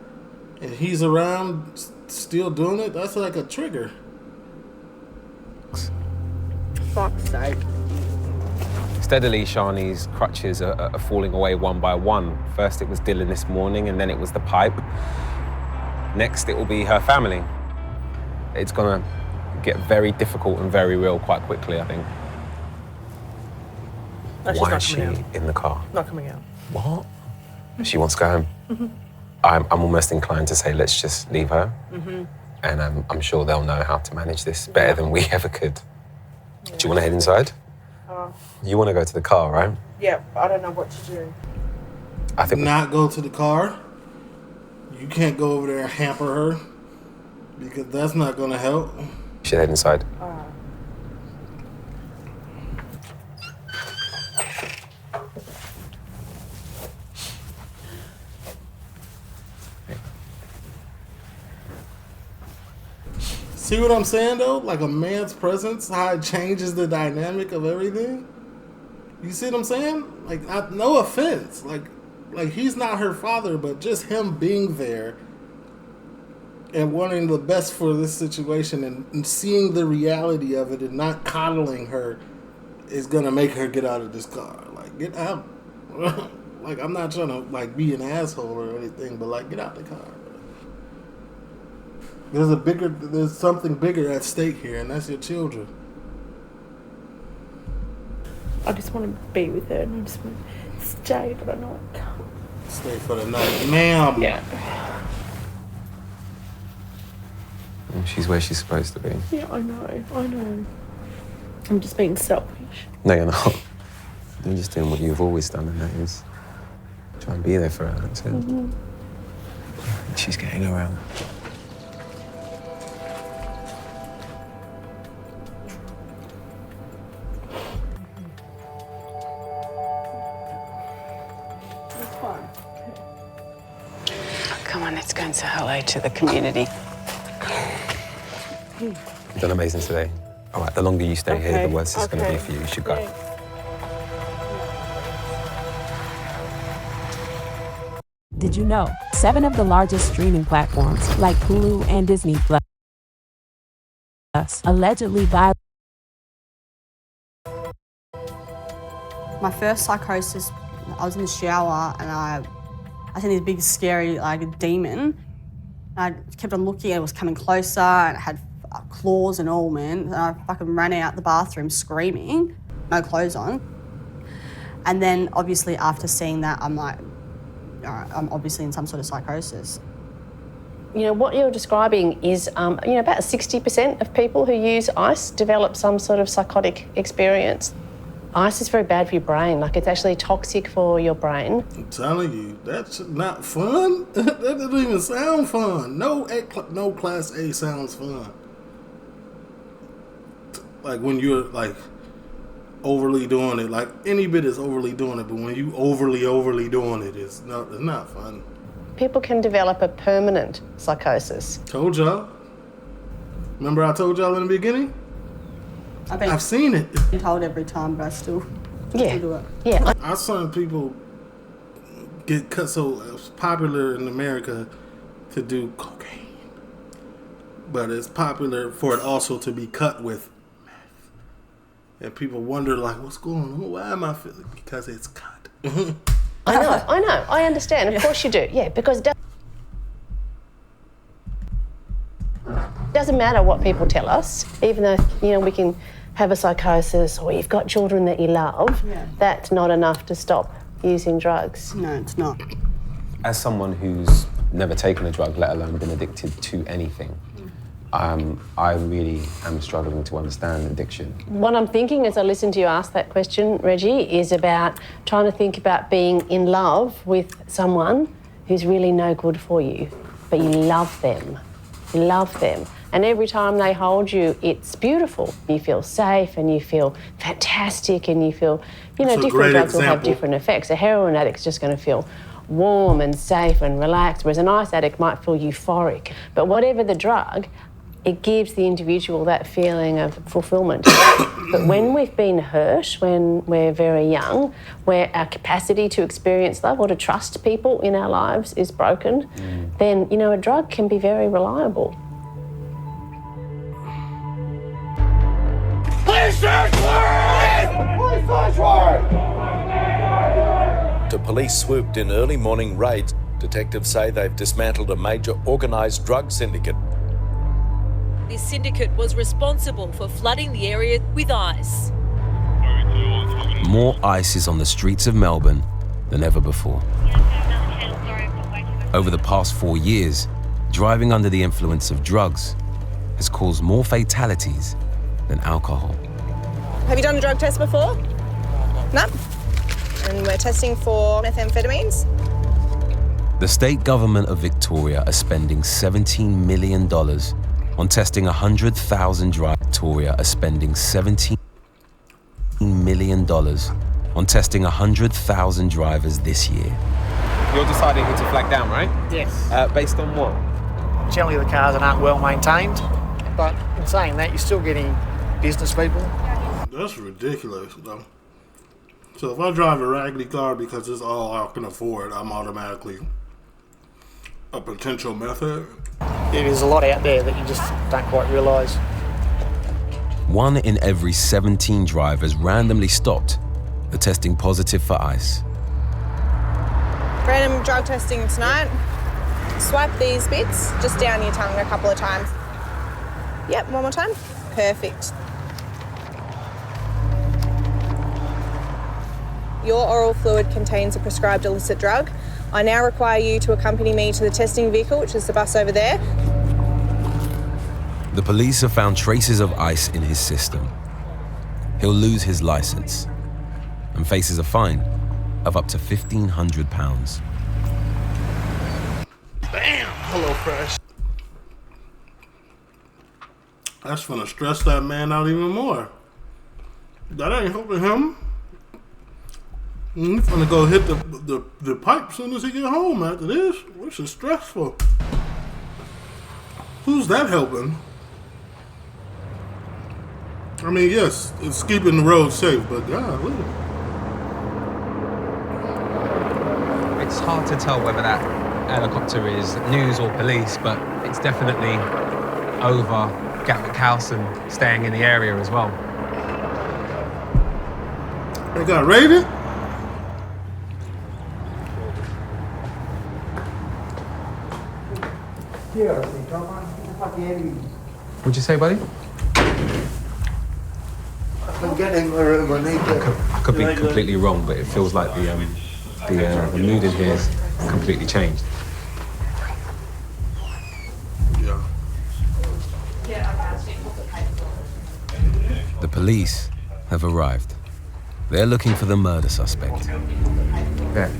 Speaker 1: and he's around still doing it, that's like a trigger.
Speaker 14: Fuck's sake.
Speaker 4: Steadily, Shani's crutches are falling away one by one. First it was Dylan this morning, and then it was the pipe. Next it will be her family. It's gonna get very difficult and very real quite quickly, I think.
Speaker 14: No, she's
Speaker 4: Why
Speaker 14: not
Speaker 4: is she
Speaker 14: coming out.
Speaker 4: in the car?
Speaker 14: Not coming out.
Speaker 4: What? She wants to go home.
Speaker 14: Mm-hmm.
Speaker 4: I'm almost inclined to say, let's just leave her.
Speaker 14: Mm-hmm.
Speaker 4: And I'm sure they'll know how to manage this better than we ever could. Do you want to head inside? You want to go to the car, right?
Speaker 14: Yeah, I don't know what to do.
Speaker 4: I think
Speaker 1: not go to the car. You can't go over there and hamper her because that's not going to help.
Speaker 4: we should head inside.
Speaker 1: See what I'm saying, though? Like a man's presence, how it changes the dynamic of everything. You see what I'm saying? Like, no offense. Like he's not her father, but just him being there and wanting the best for this situation and seeing the reality of it and not coddling her is going to make her get out of this car. Like, get out. Like, I'm not trying to, like, be an asshole or anything, but, like, get out the car. There's something bigger at stake here, and that's your children.
Speaker 14: I just want to be with her and I just want to stay, but I know I can't.
Speaker 1: Stay for the night. Ma'am.
Speaker 14: Yeah.
Speaker 4: She's where she's supposed to be.
Speaker 14: Yeah, I know. I'm just being selfish.
Speaker 4: No, you're not. You're just doing what you've always done, and that is try and be there for her. That's it.
Speaker 14: Mm-hmm.
Speaker 4: She's getting around.
Speaker 3: Come on, let's go and say hello to the community.
Speaker 4: You've done amazing today. All right, the longer you stay here, the worse it's going to be for you. You should go.
Speaker 22: Did you know 7 of the largest streaming platforms, like Hulu and Disney Plus, allegedly violate?
Speaker 12: My first psychosis, I was in the shower and I seen this big scary demon. I kept on looking and it was coming closer and it had claws and all, man. And I fucking ran out the bathroom screaming, no clothes on. And then obviously after seeing that, I'm like, all right, I'm obviously in some sort of psychosis.
Speaker 23: You know, what you're describing is, about 60% of people who use ice develop some sort of psychotic experience. Ice is very bad for your brain. Like, it's actually toxic for your brain.
Speaker 1: I'm telling you, that's not fun. That doesn't even sound fun. No Class A sounds fun. Like, when you're, like, overly doing it. Like, any bit is overly doing it, but when you overly doing it, it's not fun.
Speaker 23: People can develop a permanent psychosis.
Speaker 1: Told y'all. Remember I told y'all in the beginning? I've seen it.
Speaker 12: I'm told every time, but I still do it.
Speaker 23: Yeah.
Speaker 1: I saw people get cut so it's popular in America to do cocaine, but it's popular for it also to be cut with meth. And people wonder, like, what's going on? Why am I feeling? Because it's cut.
Speaker 23: I know. I understand. Of course you do. Yeah, because it doesn't matter what people tell us, even though, we can have a psychosis or you've got children that you love, that's not enough to stop using drugs.
Speaker 12: No, it's not.
Speaker 4: As someone who's never taken a drug, let alone been addicted to anything, I really am struggling to understand addiction.
Speaker 23: What I'm thinking as I listen to you ask that question, Reggie, is about trying to think about being in love with someone who's really no good for you, but you love them. You love them. And every time they hold you, it's beautiful. You feel safe and you feel fantastic and you feel, different drugs will have different effects. A heroin addict's just going to feel warm and safe and relaxed, whereas an ice addict might feel euphoric. But whatever the drug, it gives the individual that feeling of fulfillment. But when we've been hurt, when we're very young, where our capacity to experience love or to trust people in our lives is broken, then, a drug can be very reliable.
Speaker 6: Police search warrant! Police search warrant! The police swooped in early morning raids. Detectives say they've dismantled a major organised drug syndicate.
Speaker 24: This syndicate was responsible for flooding the area with ice.
Speaker 8: More ice is on the streets of Melbourne than ever before. Over the past 4 years, driving under the influence of drugs has caused more fatalities than alcohol.
Speaker 25: Have you done a drug test before? No? And we're testing for methamphetamines?
Speaker 8: The state government of Victoria are spending $17 million on testing 100,000 drivers. Victoria are spending $17 million on testing 100,000 drivers this year.
Speaker 4: You're deciding who to flag down, right?
Speaker 26: Yes.
Speaker 4: Based on what?
Speaker 26: Generally the cars aren't well maintained
Speaker 5: But in saying that, you're still getting business people.
Speaker 1: That's ridiculous, though. So if I drive a raggedy car because it's all I can afford, I'm automatically a potential method.
Speaker 5: There's a lot out there that you just don't quite realise.
Speaker 8: 1 in every 17 drivers randomly stopped are testing positive for ice.
Speaker 25: Random drug testing tonight. Swipe these bits just down your tongue a couple of times. Yep, one more time. Perfect. Your oral fluid contains a prescribed illicit drug. I now require you to accompany me to the testing vehicle, which is the bus over there.
Speaker 8: The police have found traces of ice in his system. He'll lose his license and faces a fine of up to £1,500.
Speaker 1: Bam! Hello, Fresh. That's gonna stress that man out even more. That ain't helping him. He's gonna go hit the pipe as soon as he get home after this, which is stressful. Who's that helping? I mean, yes, it's keeping the road safe, but golly.
Speaker 8: It's hard to tell whether that helicopter is news or police, but it's definitely over Gatwick House and staying in the area as well.
Speaker 1: They got raided?
Speaker 8: What'd you say, buddy? I could be completely wrong, but it feels like the mood in here has completely changed. The police have arrived. They're looking for the murder suspect. Yeah.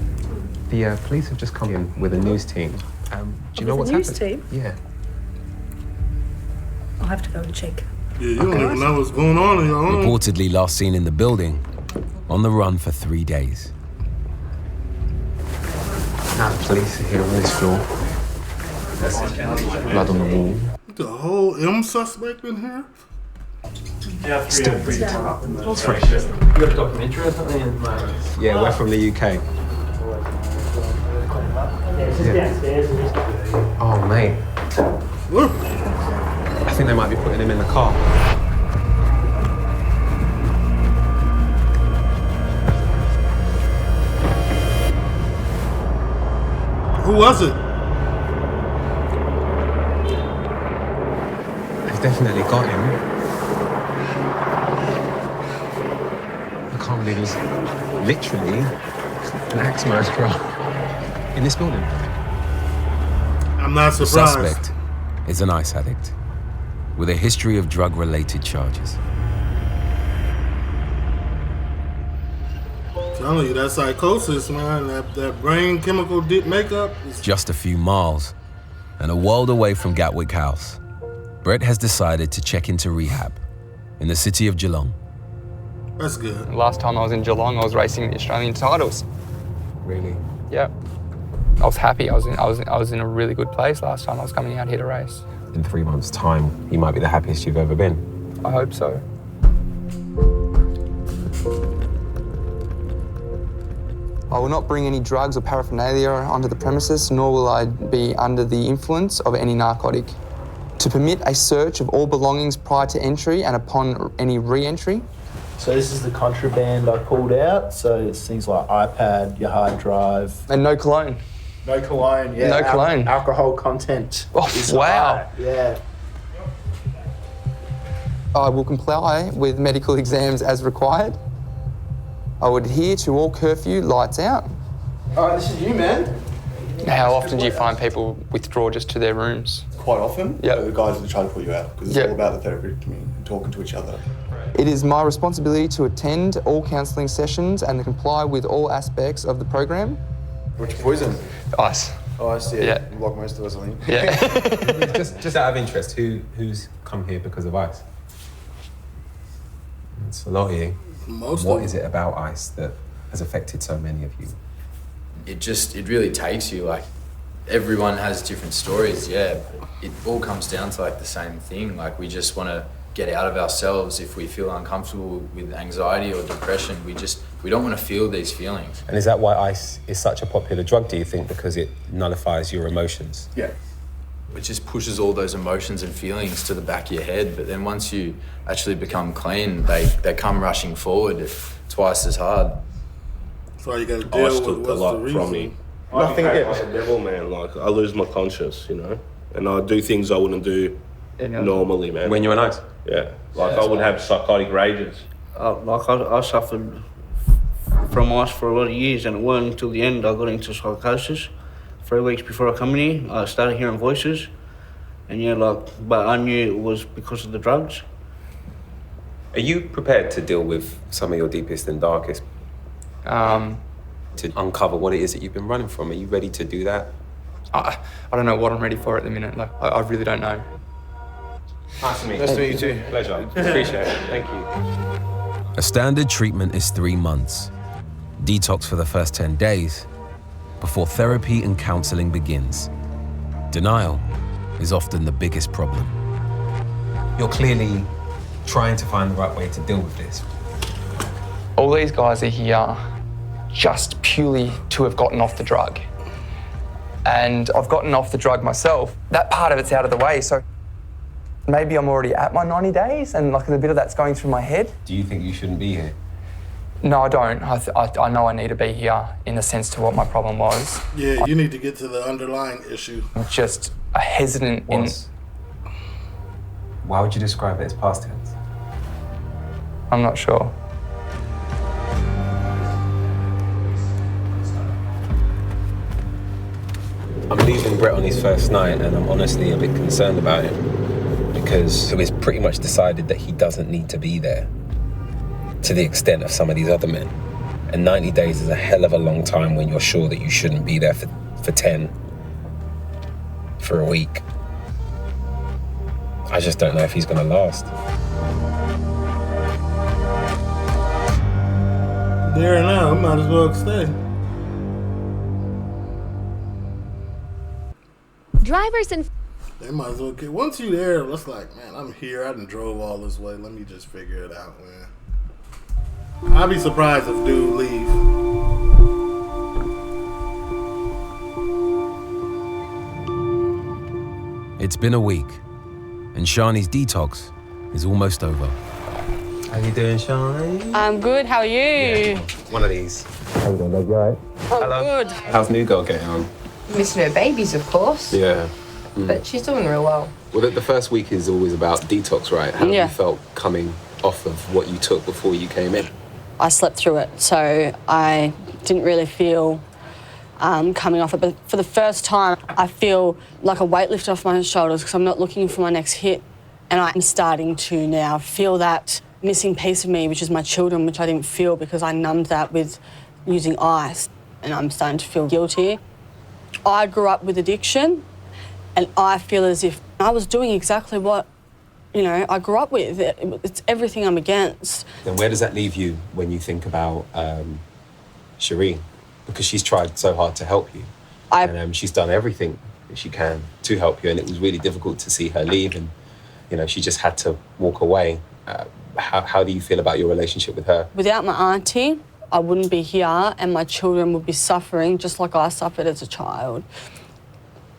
Speaker 8: The police have just come in with a news team. Do you know what's happened?
Speaker 14: News team?
Speaker 8: Yeah.
Speaker 14: I'll have to go and check.
Speaker 1: Yeah, you don't even know what's going on in your own.
Speaker 8: Reportedly last seen in the building, on the run for 3 days. Now the police are here on this floor. There's blood on the wall.
Speaker 1: The whole M suspect in here?
Speaker 8: Still breathing.
Speaker 7: It's fresh. You got a documentary or something?
Speaker 8: Yeah, we're from the UK. Yeah. Oh, mate. I think they might be putting him in the car.
Speaker 1: Who was it?
Speaker 8: They've definitely got him. I can't believe he's literally an axe murderer in this building.
Speaker 1: I'm not
Speaker 8: The
Speaker 1: surprised.
Speaker 8: suspect is an ice addict with a history of drug-related charges.
Speaker 1: Telling you, that psychosis, man, that brain chemical dip makeup is...
Speaker 8: Just a few miles and a world away from Gatwick House, Brett has decided to check into rehab in the city of Geelong.
Speaker 1: That's good.
Speaker 17: Last time I was in Geelong, I was racing the Australian titles.
Speaker 8: Really?
Speaker 17: Yeah. I was happy. I was in a really good place last time I was coming out here to race.
Speaker 8: In 3 months' time, you might be the happiest you've ever been.
Speaker 17: I hope so. I will not bring any drugs or paraphernalia onto the premises, nor will I be under the influence of any narcotic. To permit a search of all belongings prior to entry and upon any re-entry.
Speaker 7: So this is the contraband I pulled out. So it's things like iPad, your hard drive.
Speaker 17: And no cologne.
Speaker 7: No cologne, yeah.
Speaker 17: No cologne.
Speaker 7: Alcohol content.
Speaker 17: Oh, wow.
Speaker 7: High. Yeah.
Speaker 17: I will comply with medical exams as required. I would adhere to all curfew, lights out.
Speaker 7: All right, this is you, man.
Speaker 17: How often do you find people withdraw just to their rooms?
Speaker 9: Quite often.
Speaker 17: Yeah.
Speaker 9: The guys that try to pull you out because it's all about the therapeutic community and talking to each other.
Speaker 17: It is my responsibility to attend all counselling sessions and to comply with all aspects of the program.
Speaker 9: What's your poison?
Speaker 17: Ice.
Speaker 9: Ice, yeah. Like most of us, I think.
Speaker 17: Yeah.
Speaker 8: just out of interest, who's come here because of ice? It's a lot of you. What is it about ice that has affected so many of you?
Speaker 10: It really takes you, like, Everyone has different stories, yeah. It all comes down to like the same thing. Like we just want to get out of ourselves. If we feel uncomfortable with anxiety or depression, we don't want to feel these feelings.
Speaker 4: And is that why ice is such a popular drug, do you think? Because it nullifies your emotions?
Speaker 10: Yeah. It just pushes all those emotions and feelings to the back of your head. But then once you actually become clean, they come rushing forward twice as hard.
Speaker 1: So you got to deal
Speaker 11: Ice
Speaker 1: with
Speaker 11: took a
Speaker 1: what's the
Speaker 11: lot
Speaker 1: reason.
Speaker 11: from me.
Speaker 1: Nothing
Speaker 11: I
Speaker 1: else.
Speaker 11: became like a devil, man. Like, I lose my conscience, you know? And I do things I wouldn't do normally, man.
Speaker 4: When you're on ice?
Speaker 11: Yeah. Like, I would have psychotic rages.
Speaker 13: I suffered from ice for a lot of years, and it wasn't until the end I got into psychosis. 3 weeks before I come in here, I started hearing voices, and but I knew it was because of the drugs.
Speaker 4: Are you prepared to deal with some of your deepest and darkest? To uncover what it is that you've been running from? Are you ready to do that?
Speaker 17: I don't know what I'm ready for at the minute. Like, I really don't know.
Speaker 4: Nice to meet you.
Speaker 11: Nice to meet you too.
Speaker 4: Pleasure. Appreciate it. Thank you.
Speaker 16: A standard treatment is 3 months. Detox for the first 10 days before therapy and counseling begins. Denial is often the biggest problem.
Speaker 4: You're clearly trying to find the right way to deal with this.
Speaker 17: All these guys are here just purely to have gotten off the drug. And I've gotten off the drug myself. That part of it's out of the way, so maybe I'm already at my 90 days and like a bit of that's going through my head.
Speaker 4: Do you think you shouldn't be here?
Speaker 17: No, I don't. I know I need to be here in the sense to what my problem was.
Speaker 1: Yeah, you need to get to the underlying issue.
Speaker 17: I'm just hesitant in...
Speaker 4: Why would you describe it as past tense?
Speaker 17: I'm not sure.
Speaker 4: I'm leaving Brett on his first night, and I'm honestly a bit concerned about him because it's pretty much decided that he doesn't need to be there to the extent of some of these other men. And 90 days is a hell of a long time when you're sure that you shouldn't be there for 10, for a week. I just don't know if he's gonna last.
Speaker 1: There now, might as well stay.
Speaker 18: Drivers and
Speaker 1: They might as well get. Once you there, it's like, man, I'm here. I done drove all this way. Let me just figure it out, man. I'd be surprised if dude leave.
Speaker 16: It's been a week, and Shani's detox is almost over.
Speaker 4: How you doing, Shani?
Speaker 12: I'm good. How are you?
Speaker 4: Yeah, one of these. How you doing, you alright?
Speaker 12: I'm good.
Speaker 4: How's new girl getting on?
Speaker 26: Missing her babies, of course.
Speaker 4: Yeah.
Speaker 26: But she's doing real well.
Speaker 4: Well, the first week is always about detox, right? How
Speaker 12: Yeah.
Speaker 4: you felt coming off of what you took before you came in?
Speaker 12: I slept through it, so I didn't really feel coming off it. But for the first time, I feel like a weight lifted off my shoulders because I'm not looking for my next hit. And I'm starting to now feel that missing piece of me, which is my children, which I didn't feel because I numbed that with using ice. And I'm starting to feel guilty. I grew up with addiction, and I feel as if I was doing exactly what, I grew up with. It's everything I'm against.
Speaker 4: Then where does that leave you when you think about Cherie? Because she's tried so hard to help you. And she's done everything that she can to help you, and it was really difficult to see her leave, and she just had to walk away. How do you feel about your relationship with her?
Speaker 12: Without my auntie, I wouldn't be here, and my children would be suffering just like I suffered as a child.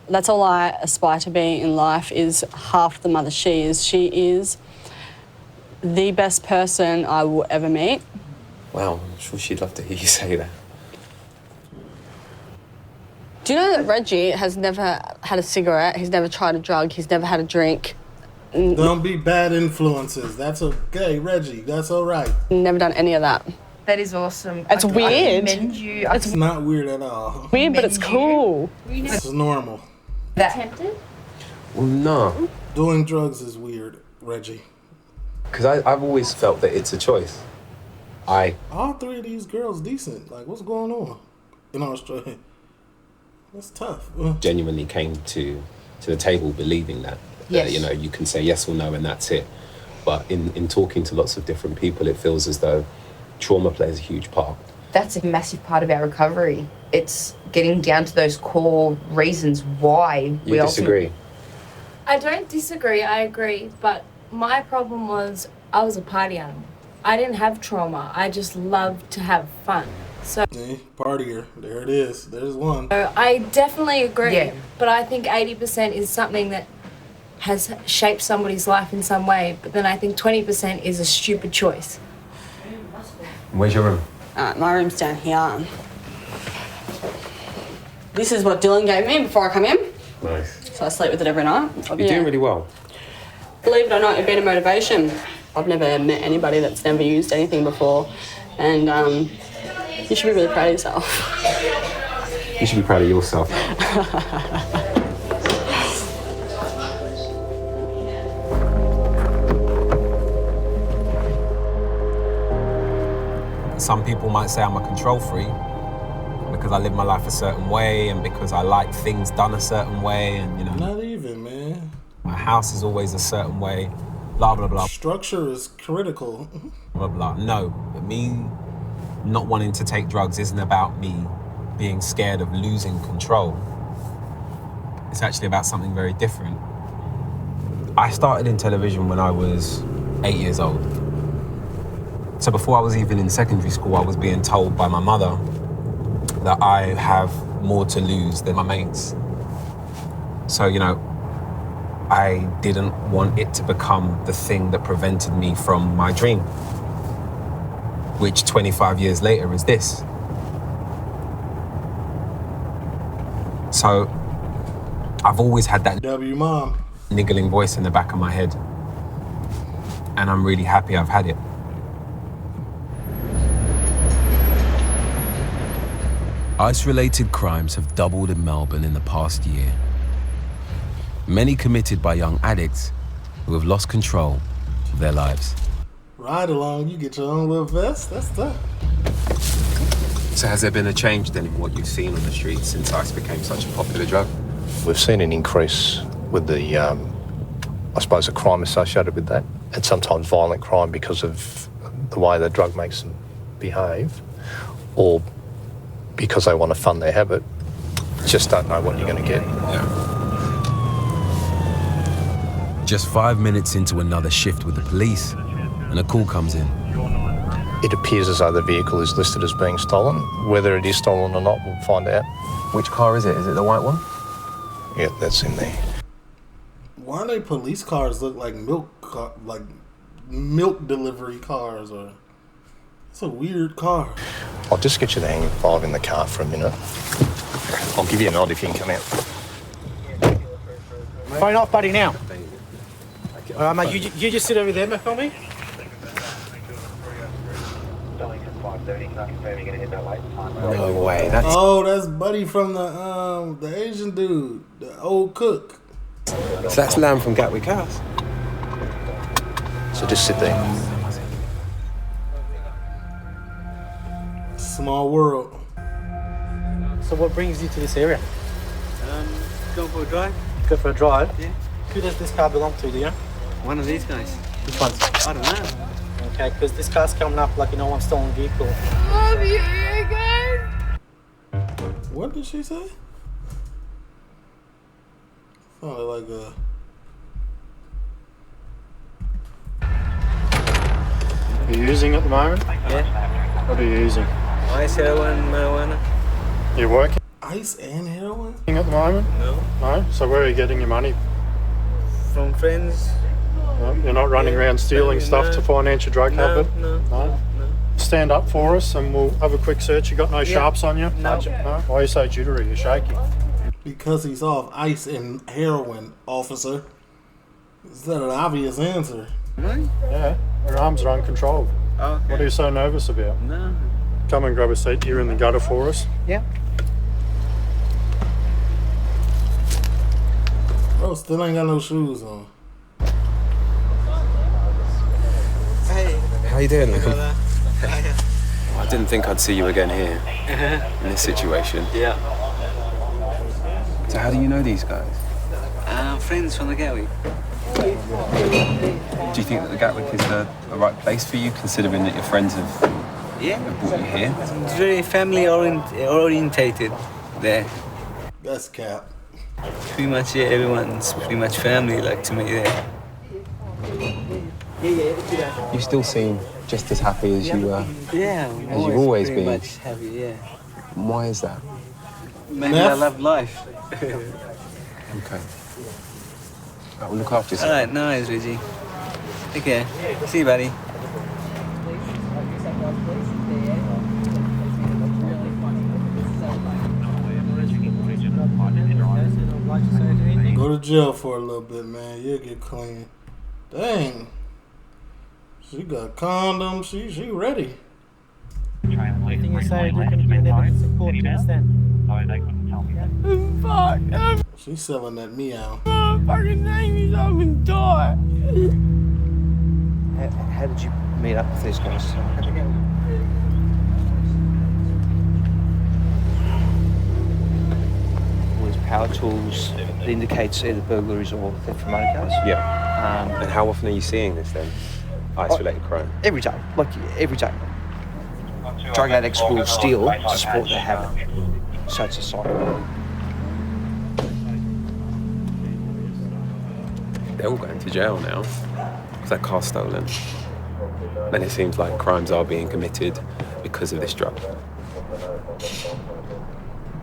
Speaker 12: That's all I aspire to be in life, is half the mother she is. She is the best person I will ever meet.
Speaker 4: Wow, I'm sure she'd love to hear you say that.
Speaker 12: Do you know that Reggie has never had a cigarette, he's never tried a drug, he's never had a drink?
Speaker 1: Don't be bad influences. That's okay, Reggie. That's all right.
Speaker 12: Never done any of that.
Speaker 26: That is awesome.
Speaker 12: It's weird.
Speaker 1: It's not weird at all.
Speaker 12: Weird, but it's cool.
Speaker 1: This is normal.
Speaker 26: Tempted?
Speaker 4: Well, no.
Speaker 1: Doing drugs is weird, Reggie.
Speaker 4: Because I've always felt that it's a choice.
Speaker 1: All three of these girls decent. Like, what's going on in Australia? That's tough.
Speaker 4: Genuinely came to the table believing that.
Speaker 26: Yes.
Speaker 4: You can say yes or no and that's it. But in talking to lots of different people, it feels as though trauma plays a huge part.
Speaker 26: That's a massive part of our recovery. It's getting down to those core reasons why we
Speaker 4: disagree?
Speaker 2: I don't disagree, I agree, but my problem was I was a party animal. I didn't have trauma, I just loved to have fun. So
Speaker 1: hey, partier, there it is, there's one.
Speaker 2: I definitely agree,
Speaker 26: Yeah.
Speaker 2: but I think 80% is something that has shaped somebody's life in some way, but then I think 20% is a stupid choice.
Speaker 4: Where's your room?
Speaker 12: My room's down here. This is what Dylan gave me before I come in.
Speaker 4: Nice.
Speaker 12: So I sleep with it every night.
Speaker 4: You're doing really well.
Speaker 12: Believe it or not, it's been a motivation. I've never met anybody that's never used anything before, and you should be really proud of yourself.
Speaker 4: You should be proud of yourself. Some people might say I'm a control freak because I live my life a certain way and because I like things done a certain way, and you know.
Speaker 1: Not even, man.
Speaker 4: My house is always a certain way, blah, blah, blah.
Speaker 1: Structure is critical.
Speaker 4: Blah, blah. No, me not wanting to take drugs isn't about me being scared of losing control. It's actually about something very different. I started in television when I was 8 years old. So before I was even in secondary school, I was being told by my mother that I have more to lose than my mates. So, you know, I didn't want it to become the thing that prevented me from my dream, which 25 years later is this. So I've always had that
Speaker 1: W-mom
Speaker 4: niggling voice in the back of my head, and I'm really happy I've had it.
Speaker 16: Ice-related crimes have doubled in Melbourne in the past year. Many committed by young addicts who have lost control of their lives.
Speaker 1: Ride along, you get your own little vest, that's tough.
Speaker 4: So has there been a change then in what you've seen on the streets since ice became such a popular drug?
Speaker 15: We've seen an increase with the, I suppose, the crime associated with that, and sometimes violent crime because of the way the drug makes them behave, or because they want to fund their habit. Just don't know what you're going to get.
Speaker 4: Yeah.
Speaker 16: Just 5 minutes into another shift with the police, and a call comes in.
Speaker 15: It appears as though the vehicle is listed as being stolen. Whether it is stolen or not, we'll find out.
Speaker 4: Which car is it? Is it the white one?
Speaker 15: Yeah, that's in there.
Speaker 1: Why do they police cars look like milk delivery cars? Or it's a weird car.
Speaker 15: I'll just get you to hang 5 in the car for a minute. I'll give you a nod if you can come out.
Speaker 5: Phone off, buddy, now. All right, mate, you just sit over there, mate, for me.
Speaker 4: No way.
Speaker 1: That's Buddy from the Asian dude, the old cook.
Speaker 4: So that's Lamb from Gatwick House.
Speaker 15: So just sit there.
Speaker 1: Small world.
Speaker 5: So what brings you to this area?
Speaker 18: Go for a drive.
Speaker 5: Go for a drive?
Speaker 18: Yeah.
Speaker 5: Who does this car belong to, do you know?
Speaker 18: One of these guys.
Speaker 5: Which ones?
Speaker 18: I don't know.
Speaker 5: Okay, because this car's coming up like, one stolen vehicle.
Speaker 2: Love you again.
Speaker 1: What did she say? Sounded like a...
Speaker 19: Are you using at the moment?
Speaker 18: Yeah.
Speaker 19: What are you using?
Speaker 18: Ice, heroin, marijuana.
Speaker 19: You're working
Speaker 1: Ice and heroin?
Speaker 19: at the moment?
Speaker 18: No.
Speaker 19: No? So where are you getting your money?
Speaker 18: From friends.
Speaker 19: No? You're not running around stealing stuff to finance your drug habit?
Speaker 18: No.
Speaker 19: Stand up for us and we'll have a quick search. You got no sharps on you?
Speaker 18: No.
Speaker 19: No? Why are you so jittery? You're shaking.
Speaker 1: Because he's off ice and heroin, officer. Is that an obvious answer?
Speaker 18: Money?
Speaker 19: Yeah. Your arms are uncontrolled.
Speaker 18: Oh, okay.
Speaker 19: What are you so nervous about?
Speaker 18: No.
Speaker 19: Come and grab a seat here in the gutter for us.
Speaker 18: Yeah.
Speaker 1: Bro, still ain't got no shoes on.
Speaker 18: Hey.
Speaker 4: How you doing, Liam?
Speaker 18: Well,
Speaker 4: I didn't think I'd see you again here, in this situation.
Speaker 18: Yeah.
Speaker 4: So how do you know these guys?
Speaker 18: Friends from the Gatwick.
Speaker 4: Do you think that the Gatwick is the right place for you, considering that your friends have
Speaker 18: Yeah.
Speaker 16: Here?
Speaker 18: It's very family orientated there.
Speaker 1: That's cap.
Speaker 18: Pretty much, yeah, everyone's pretty much family, like, to me there.
Speaker 4: You still seem just as happy as you were.
Speaker 18: Yeah,
Speaker 4: as you've always
Speaker 18: pretty
Speaker 4: been.
Speaker 18: much happy, yeah.
Speaker 4: Why is that?
Speaker 18: Maybe I love life.
Speaker 4: Okay. Well, look after yourself.
Speaker 18: All right, nice, Reggie. Take care. See you, buddy.
Speaker 1: Go to jail for a little bit, man. You'll get clean. Dang. She got condoms. She ready.
Speaker 5: Anything you say, you can be there to support, you understand?
Speaker 3: No, they couldn't tell me that.
Speaker 5: Fuck,
Speaker 1: She's selling that meow.
Speaker 5: fucking name is I'm gonna die.
Speaker 7: How did you meet up with these guys? With power tools, it indicates either burglaries or theft from motor cars.
Speaker 4: Yeah. And how often are you seeing this then? Isolated crime?
Speaker 7: Every day, like every day. Drug addicts will steal to support their habit. So it's a cycle.
Speaker 4: They're all going to jail now. Was that car stolen? And it seems like crimes are being committed because of this drug.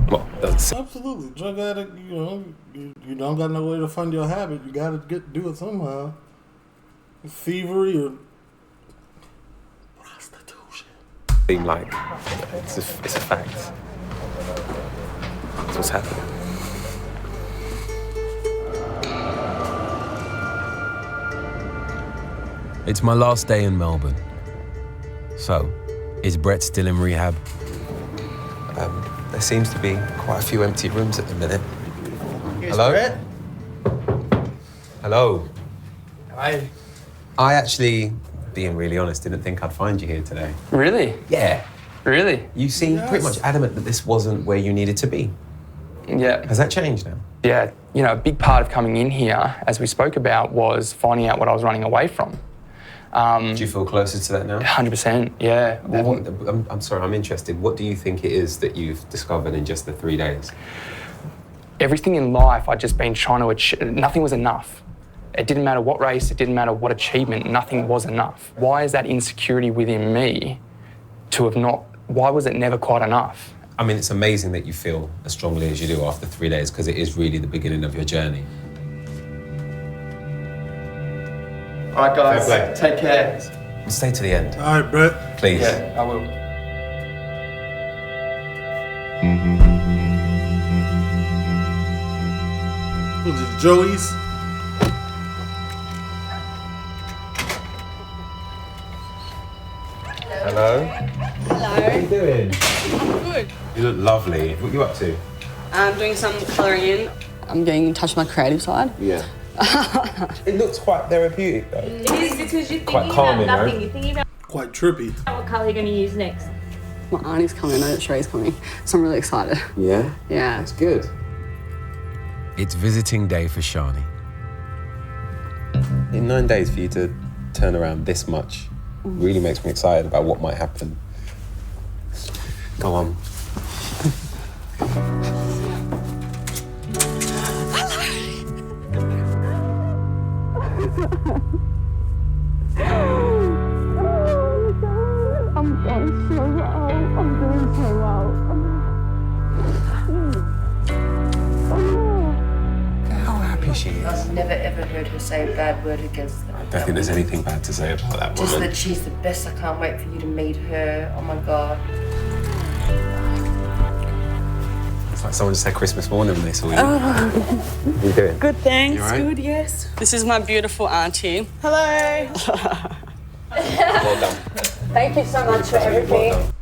Speaker 4: Well, that's
Speaker 1: Absolutely. Drug addict, you know, you don't got no way to fund your habit. You got to do it somehow. Thievery or prostitution.
Speaker 4: seem like it's a fact. That's what's happening.
Speaker 16: It's my last day in Melbourne. So, is Brett still in rehab?
Speaker 4: There seems to be quite a few empty rooms at the minute.
Speaker 5: Here's
Speaker 4: Hello?
Speaker 5: Brett.
Speaker 4: Hello.
Speaker 17: Hi.
Speaker 4: I actually, being really honest, didn't think I'd find you here today.
Speaker 17: Really?
Speaker 4: Yeah.
Speaker 17: Really?
Speaker 4: You seem pretty much adamant that this wasn't where you needed to be.
Speaker 17: Yeah.
Speaker 4: Has that changed now?
Speaker 17: Yeah. You know, a big part of coming in here, as we spoke about, was finding out what I was running away from.
Speaker 4: Do you feel closer to that now?
Speaker 17: 100%, yeah.
Speaker 4: Well, I'm sorry, I'm interested. What do you think it is that you've discovered in just the 3 days?
Speaker 17: Everything in life I'd just been trying to achieve, nothing was enough. It didn't matter what race, it didn't matter what achievement, nothing was enough. Why is that insecurity within me to have not, why was it never quite enough?
Speaker 4: I mean, it's amazing that you feel as strongly as you do after 3 days, because it is really the beginning of your journey.
Speaker 17: All right, guys,
Speaker 4: Fair play.
Speaker 17: take care.
Speaker 4: Stay to the end.
Speaker 1: All right, Brett.
Speaker 4: Please.
Speaker 17: Yeah, I will.
Speaker 1: Was it Joey's?
Speaker 4: Hello.
Speaker 12: Hello.
Speaker 4: How you doing?
Speaker 12: I'm good.
Speaker 4: You look lovely. What are you up to?
Speaker 12: I'm doing some colouring in. I'm getting in touch with my creative side.
Speaker 4: Yeah. It looks quite therapeutic though.
Speaker 2: It is because you're
Speaker 4: Quite
Speaker 2: thinking
Speaker 4: calming,
Speaker 2: about nothing.
Speaker 4: right?
Speaker 2: You're thinking about
Speaker 1: Quite trippy.
Speaker 2: what colour you're going to use next.
Speaker 12: My auntie's coming. I know that Sherry's coming. So I'm really excited.
Speaker 4: Yeah?
Speaker 12: Yeah.
Speaker 4: That's good.
Speaker 16: It's visiting day for Shani.
Speaker 4: In 9 days for you to turn around this much really makes me excited about what might happen. Go on.
Speaker 12: I'm doing so well. I'm doing so well.
Speaker 4: How happy she is.
Speaker 26: I've never ever heard her say a bad word against them.
Speaker 4: I don't think there's anything bad to say about that
Speaker 26: Just
Speaker 4: woman.
Speaker 26: that she's the best. I can't wait for you to meet her. Oh my God.
Speaker 4: It's like someone just had Christmas morning when they saw you. What are you doing?
Speaker 12: Good, thanks.
Speaker 4: You all right?
Speaker 12: Good, yes. This is my beautiful auntie.
Speaker 14: Hello.
Speaker 4: Well done.
Speaker 12: Thank you so much for everything.
Speaker 4: Well done.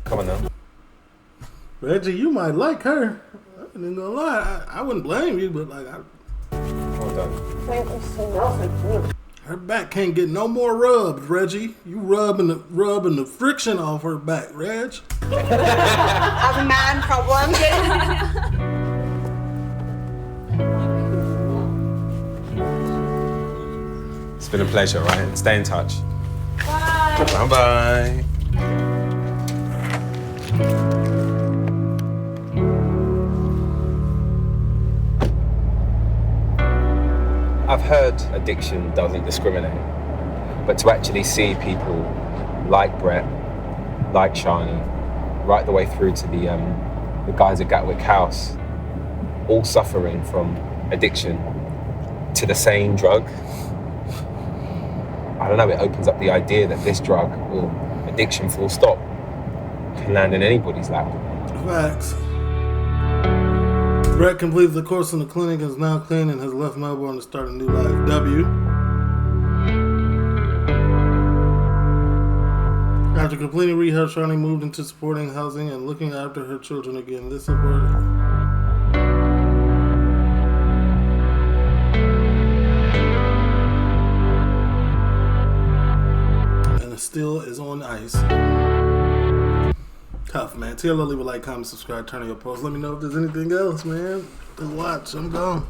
Speaker 4: Come on now.
Speaker 1: Reggie, you might like her. I ain't gonna lie. I wouldn't blame you, but like,
Speaker 4: Well done.
Speaker 12: Thank you so much.
Speaker 1: her back can't get no more rubs, Reggie. You rubbing the friction off her back, Reg.
Speaker 14: I have a man problem.
Speaker 4: It's been a pleasure, right? Stay in touch.
Speaker 2: Bye.
Speaker 4: Bye-bye. I've heard addiction doesn't discriminate, but to actually see people like Brett, like Shani, right the way through to the guys at Gatwick House, all suffering from addiction to the same drug, I don't know, it opens up the idea that this drug, or addiction full stop, can land in anybody's lap.
Speaker 1: Facts. Brett completed the course in the clinic and is now clean and has left Melbourne to start a new life. W. After completing rehab, Shani moved into supporting housing and looking after her children again. This support. And it still is on ice. Tough, man. TLO, leave a like, comment, subscribe, turn on your post. Let me know if there's anything else, man. Just watch. I'm gone.